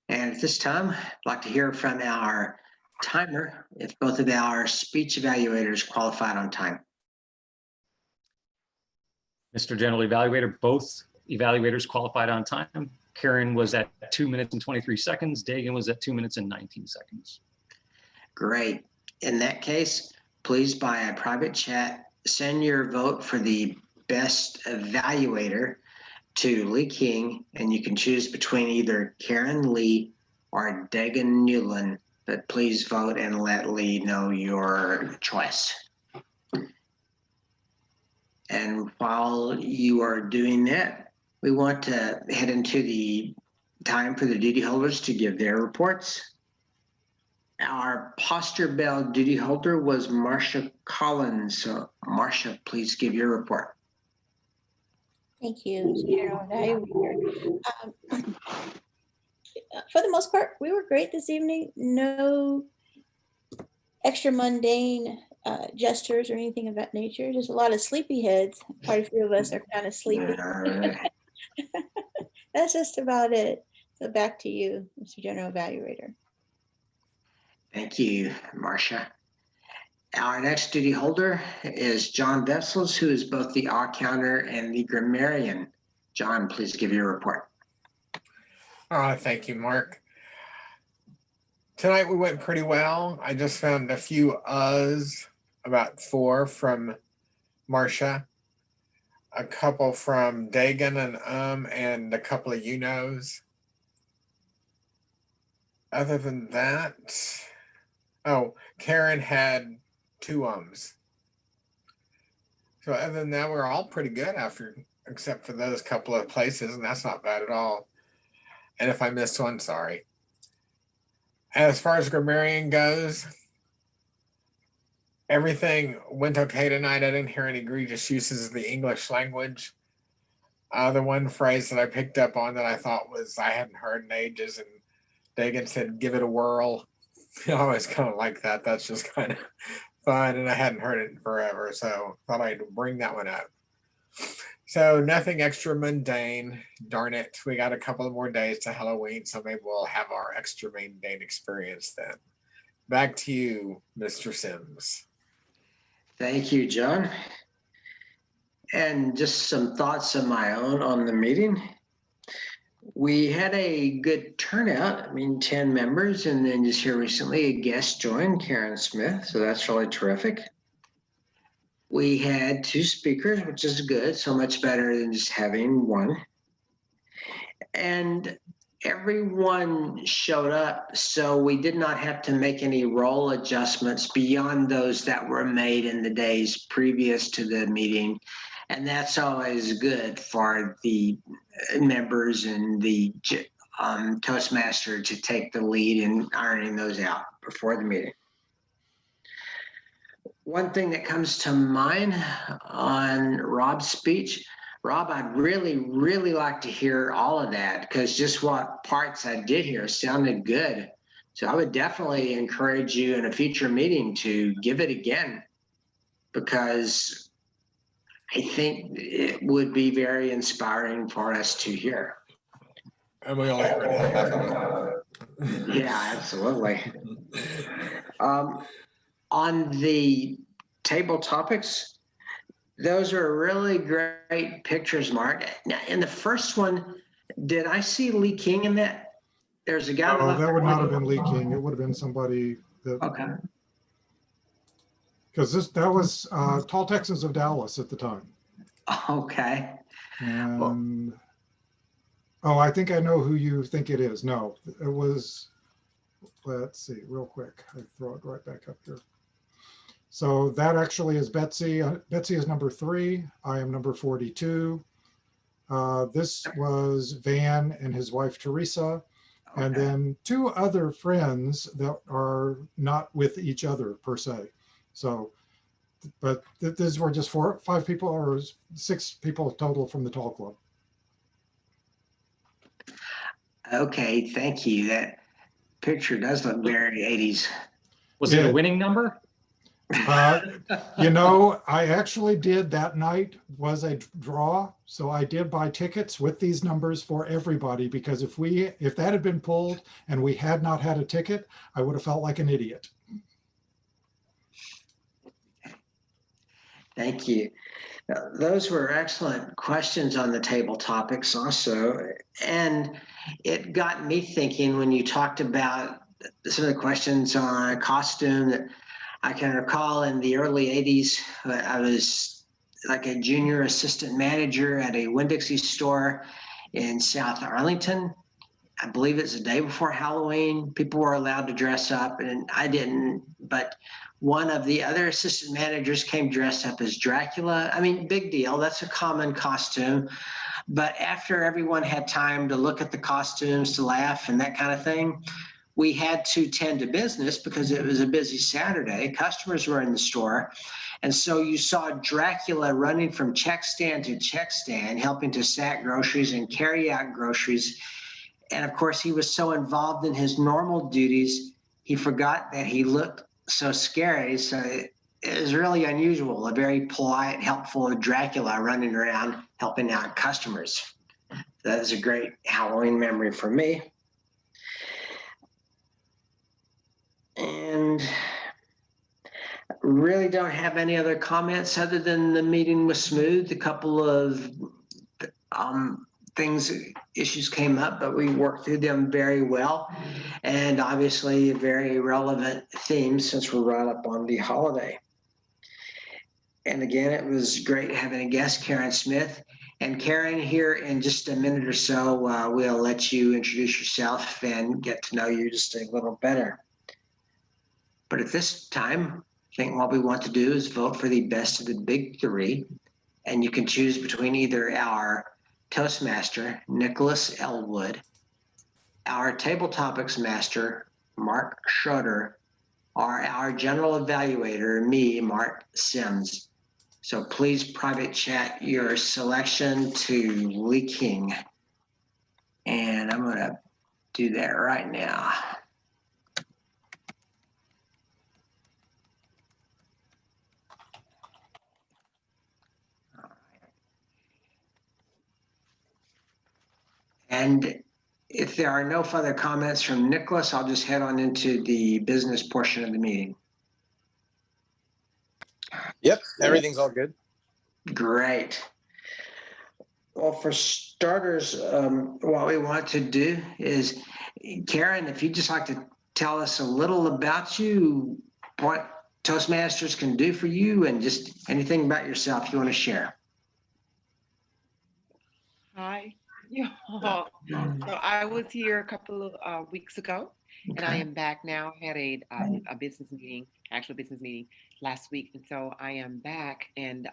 And at this time, I'd like to hear from our timer if both of our speech evaluators qualified on time. Mr. General Evaluator, both evaluators qualified on time. Karen was at 2 minutes and 23 seconds. Dagan was at 2 minutes and 19 seconds. Great. In that case, please, by a private chat, send your vote for the best evaluator to Lee King, and you can choose between either Karen Lee or Dagan Newland, but please vote and let Lee know your choice. And while you are doing that, we want to head into the time for the duty holders to give their reports. Our posture bell duty holder was Marcia Collins. So Marcia, please give your report. Thank you, General Evaluator. For the most part, we were great this evening. No extra mundane gestures or anything of that nature. Just a lot of sleepy heads. Quite a few of us are kind of sleepy. That's just about it. So back to you, Mr. General Evaluator. Thank you, Marcia. Our next duty holder is John Vessels, who is both the awe counter and the grammarian. John, please give your report. Thank you, Mark. Tonight we went pretty well. I just found a few uhs, about 4 from Marcia, a couple from Dagan and a couple of you-knows. Other than that, oh, Karen had 2 ums. So other than that, we're all pretty good except for those couple of places, and that's not bad at all. And if I missed one, sorry. As far as grammarian goes, everything went okay tonight. I didn't hear any egregious uses of the English language. The one phrase that I picked up on that I thought was I hadn't heard in ages, and Dagan said, "Give it a whirl." I always kind of like that. That's just kind of fun, and I hadn't heard it in forever, so thought I'd bring that one up. So nothing extra mundane. Darn it, we got a couple of more days to Halloween, so maybe we'll have our extra mundane experience then. Back to you, Mr. Sims. Thank you, John. And just some thoughts of my own on the meeting. We had a good turnout. I mean, 10 members, and then just here recently, a guest joined, Karen Smith. So that's really terrific. We had 2 speakers, which is good. So much better than just having one. And everyone showed up. So we did not have to make any role adjustments beyond those that were made in the days previous to the meeting. And that's always good for the members and the Toastmaster to take the lead in ironing those out before the meeting. One thing that comes to mind on Rob's speech, Rob, I'd really like to hear all of that, because just what parts I did hear sounded good. So I would definitely encourage you in a future meeting to give it again, because I think it would be very inspiring for us to hear. And we only heard half of it. Yeah, absolutely. On the table topics, those are really great pictures, Mark. Now, in the first one, did I see Lee King in that? There's a guy. Oh, that would not have been Lee King. It would have been somebody that. Okay. Because that was Tall Texans of Dallas at the time. Okay. And oh, I think I know who you think it is. No, it was. Let's see, real quick. I throw it right back up here. So that actually is Betsy. Betsy is number 3. I am number 42. This was Van and his wife, Teresa. Okay. And then 2 other friends that are not with each other per se. So, but these were just 5 people or 6 people total from the Tall Club. Okay, thank you. That picture does look very 80s. Was it a winning number? You know, I actually did that night was a draw. So I did buy tickets with these numbers for everybody, because if that had been pulled and we had not had a ticket, I would have felt like an idiot. Thank you. Those were excellent questions on the table topics also. And it got me thinking when you talked about some of the questions on costume, that I can recall in the early 80s, I was like a junior assistant manager at a Winn-Dixie store in South Arlington. I believe it's the day before Halloween. People were allowed to dress up, and I didn't, but one of the other assistant managers came dressed up as Dracula. I mean, big deal. That's a common costume. But after everyone had time to look at the costumes, to laugh and that kind of thing, we had to tend to business because it was a busy Saturday. Customers were in the store. And so you saw Dracula running from check stand to check stand, helping to sack groceries and carry out groceries. And of course, he was so involved in his normal duties, he forgot that he looked so scary. So it was really unusual, a very polite, helpful Dracula running around helping out customers. That is a great Halloween memory for me. And really don't have any other comments other than the meeting was smooth. A couple of issues came up, but we worked through them very well. And obviously a very relevant theme since we're right up on the holiday. And again, it was great having a guest, Karen Smith. And Karen, here in just a minute or so, we'll let you introduce yourself and get to know you just a little better. But at this time, I think what we want to do is vote for the best of the big three. And you can choose between either our Toastmaster, Nicholas Elwood, our Table Topics Master, Mark Schroeder, or our General Evaluator, me, Mark Sims. So please private chat your selection to Lee King. And I'm gonna do that right now. And if there are no further comments from Nicholas, I'll just head on into the business portion of the meeting. Yep, everything's all good. Great. Well, for starters, what we want to do is, Karen, if you'd just like to tell us a little about you, what Toastmasters can do for you, and just anything about yourself you want to share. Hi. Yeah. So I was here a couple of weeks ago, and I am back now. Had a business meeting, actual business meeting last week, and so I am back and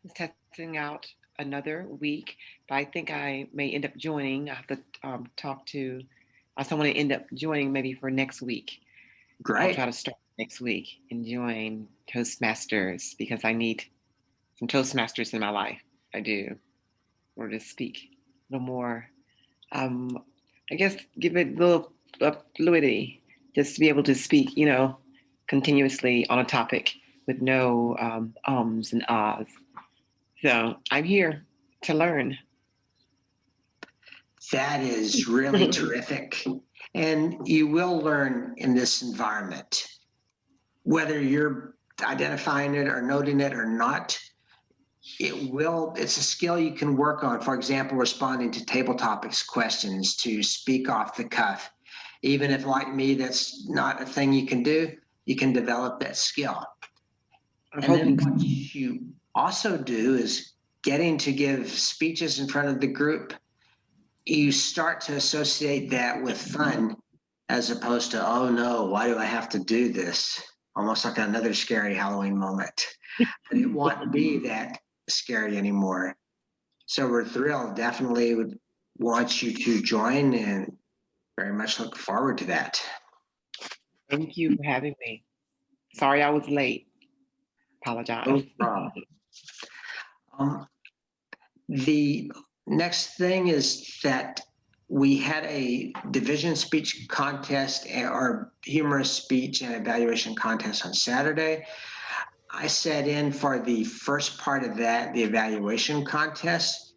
was testing out another week. But I think I may end up joining. I have to talk to someone to end up joining maybe for next week. Great. I'll try to start next week and join Toastmasters because I need some Toastmasters in my life. I do, or to speak a little more. I guess give it a little fluidity, just to be able to speak, continuously on a topic with no ums and ahs. So I'm here to learn. That is really terrific. And you will learn in this environment, whether you're identifying it or noting it or not. It's a skill you can work on. For example, responding to table topics questions, to speak off the cuff. Even if, like me, that's not a thing you can do, you can develop that skill. And then what you also do is getting to give speeches in front of the group. You start to associate that with fun as opposed to, oh no, why do I have to do this? Almost like another scary Halloween moment. But it won't be that scary anymore. So we're thrilled, definitely would want you to join and very much look forward to that. Thank you for having me. Sorry I was late. Apologize. No problem. The next thing is that we had a division speech contest or humorous speech and evaluation contest on Saturday. I sat in for the first part of that, the evaluation contest.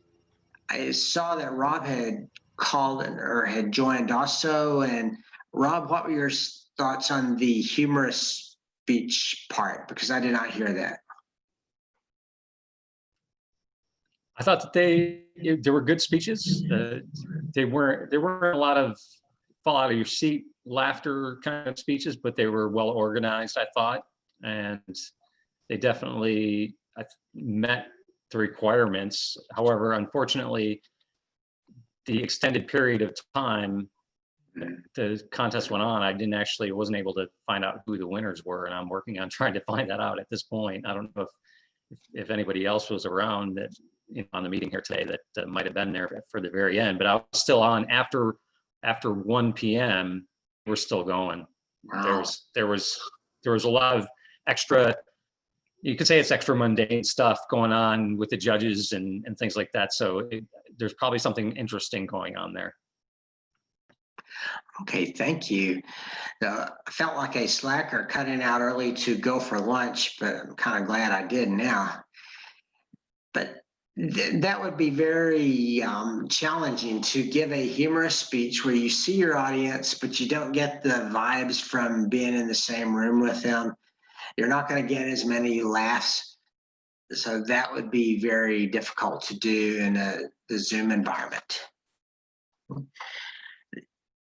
I saw that Rob had called or had joined also. And Rob, what were your thoughts on the humorous speech part? Because I did not hear that. I thought that they were good speeches. There weren't a lot of fall out of your seat laughter kind of speeches, but they were well organized, I thought, and they definitely met the requirements. However, unfortunately, the extended period of time the contest went on, I wasn't able to find out who the winners were, and I'm working on trying to find that out at this point. I don't know if anybody else was around that on the meeting here today that might have been there for the very end, but I was still on after 1 p.m. We're still going. Wow. There was a lot of extra, you could say it's extra mundane stuff going on with the judges and things like that. So there's probably something interesting going on there. Okay, thank you. I felt like a slacker cutting out early to go for lunch, but I'm kind of glad I did now. But that would be very challenging to give a humorous speech where you see your audience, but you don't get the vibes from being in the same room with them. You're not going to get as many laughs. So that would be very difficult to do in a the Zoom environment.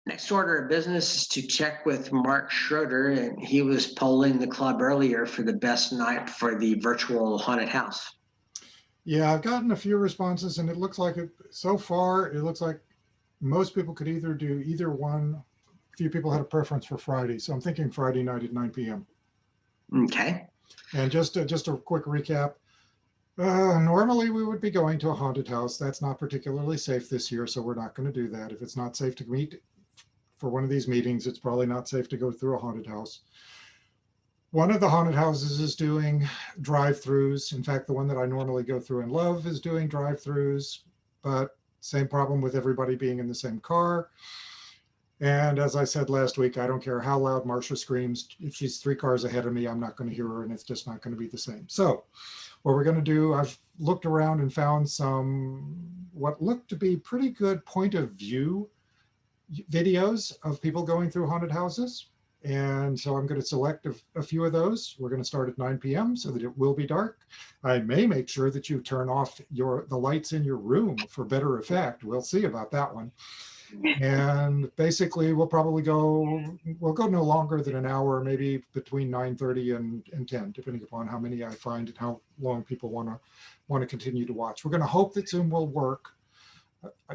Next order of business is to check with Mark Schroeder, and he was polling the club earlier for the best night for the virtual haunted house. Yeah, I've gotten a few responses, and it looks like so far, it looks like most people could either do either one. A few people had a preference for Friday, so I'm thinking Friday night at 9 p.m. Okay. And just a quick recap. Normally we would be going to a haunted house. That's not particularly safe this year, so we're not going to do that. If it's not safe to meet for one of these meetings, it's probably not safe to go through a haunted house. One of the haunted houses is doing drive-throughs. In fact, the one that I normally go through and love is doing drive-throughs, but same problem with everybody being in the same car. And as I said last week, I don't care how loud Marcia screams. If she's 3 cars ahead of me, I'm not going to hear her, and it's just not going to be the same. So what we're going to do, I've looked around and found some what looked to be pretty good point of view videos of people going through haunted houses. And so I'm going to select a few of those. We're going to start at 9 p.m. so that it will be dark. I may make sure that you turn off the lights in your room for better effect. We'll see about that one. And basically we'll go no longer than an hour, maybe between 9:30 and 10, depending upon how many I find and how long people want to continue to watch. We're going to hope that Zoom will work.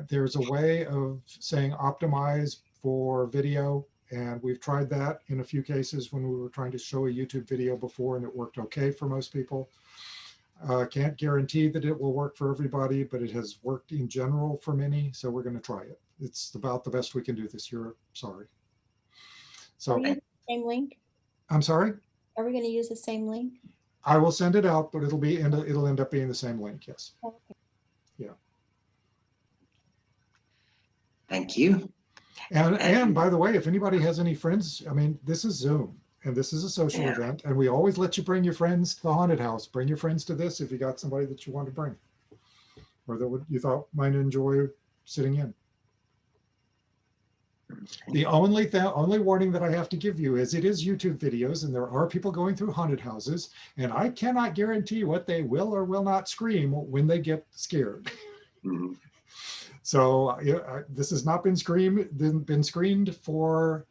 There's a way of saying optimize for video, and we've tried that in a few cases when we were trying to show a YouTube video before, and it worked okay for most people. Can't guarantee that it will work for everybody, but it has worked in general for many, so we're going to try it. It's about the best we can do this year. Sorry. So, Are we using the same link? I'm sorry? Are we going to use the same link? I will send it out, but it'll end up being the same link, yes. Okay. Yeah. Thank you. And by the way, if anybody has any friends, I mean, this is Zoom and this is a social event, and we always let you bring your friends to the haunted house. Bring your friends to this if you got somebody that you want to bring or that you thought might enjoy sitting in. The only warning that I have to give you is it is YouTube videos, and there are people going through haunted houses, and I cannot guarantee what they will or will not scream when they get scared. Mm-hmm. So this has not been screened for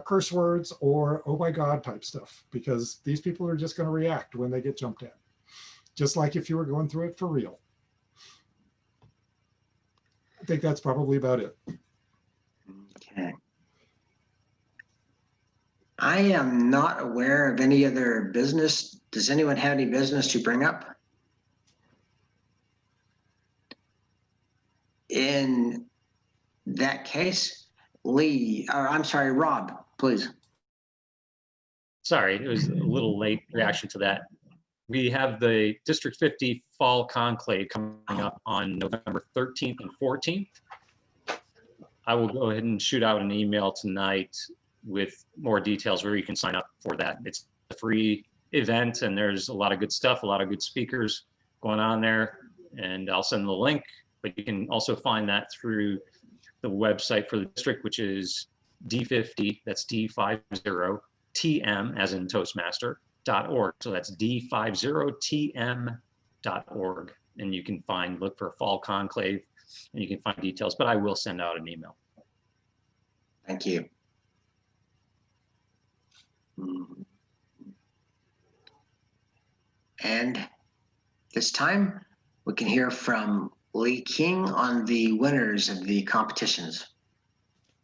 curse words or oh my God type stuff, because these people are just going to react when they get jumped at, just like if you were going through it for real. I think that's probably about it. Okay. I am not aware of any other business. Does anyone have any business to bring up? In that case, Rob, please. Sorry, it was a little late reaction to that. We have the District 50 Fall Conclave coming up on November 13th and 14th. I will go ahead and shoot out an email tonight with more details where you can sign up for that. It's a free event, and there's a lot of good stuff, a lot of good speakers going on there, and I'll send the link, but you can also find that through the website for the district, which is D50, that's D50TM as in Toastmaster.org. So that's D50TM.org. And you can look for Fall Conclave, and you can find details, but I will send out an email. Thank you. And this time we can hear from Lee King on the winners of the competitions.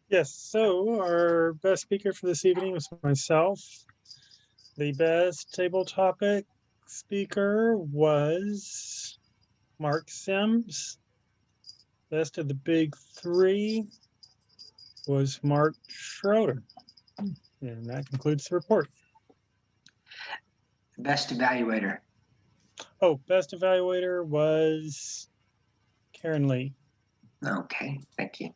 Yes, so our best speaker for this evening was myself. The best table topic speaker was Mark Sims. Best of the big three was Mark Schroeder. And that concludes the report. Best evaluator. Oh, best evaluator was Karen Lee. Okay, thank you.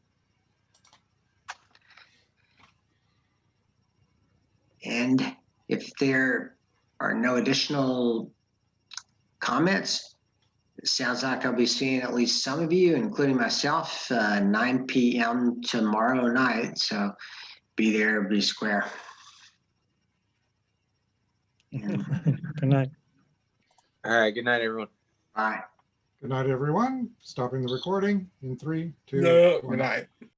And if there are no additional comments, it sounds like I'll be seeing at least some of you, including myself, 9 p.m. tomorrow night. So be there, be square. Good night. All right. Good night, everyone. Bye. Good night, everyone. Stopping the recording in 3, 2, No, 1. good night.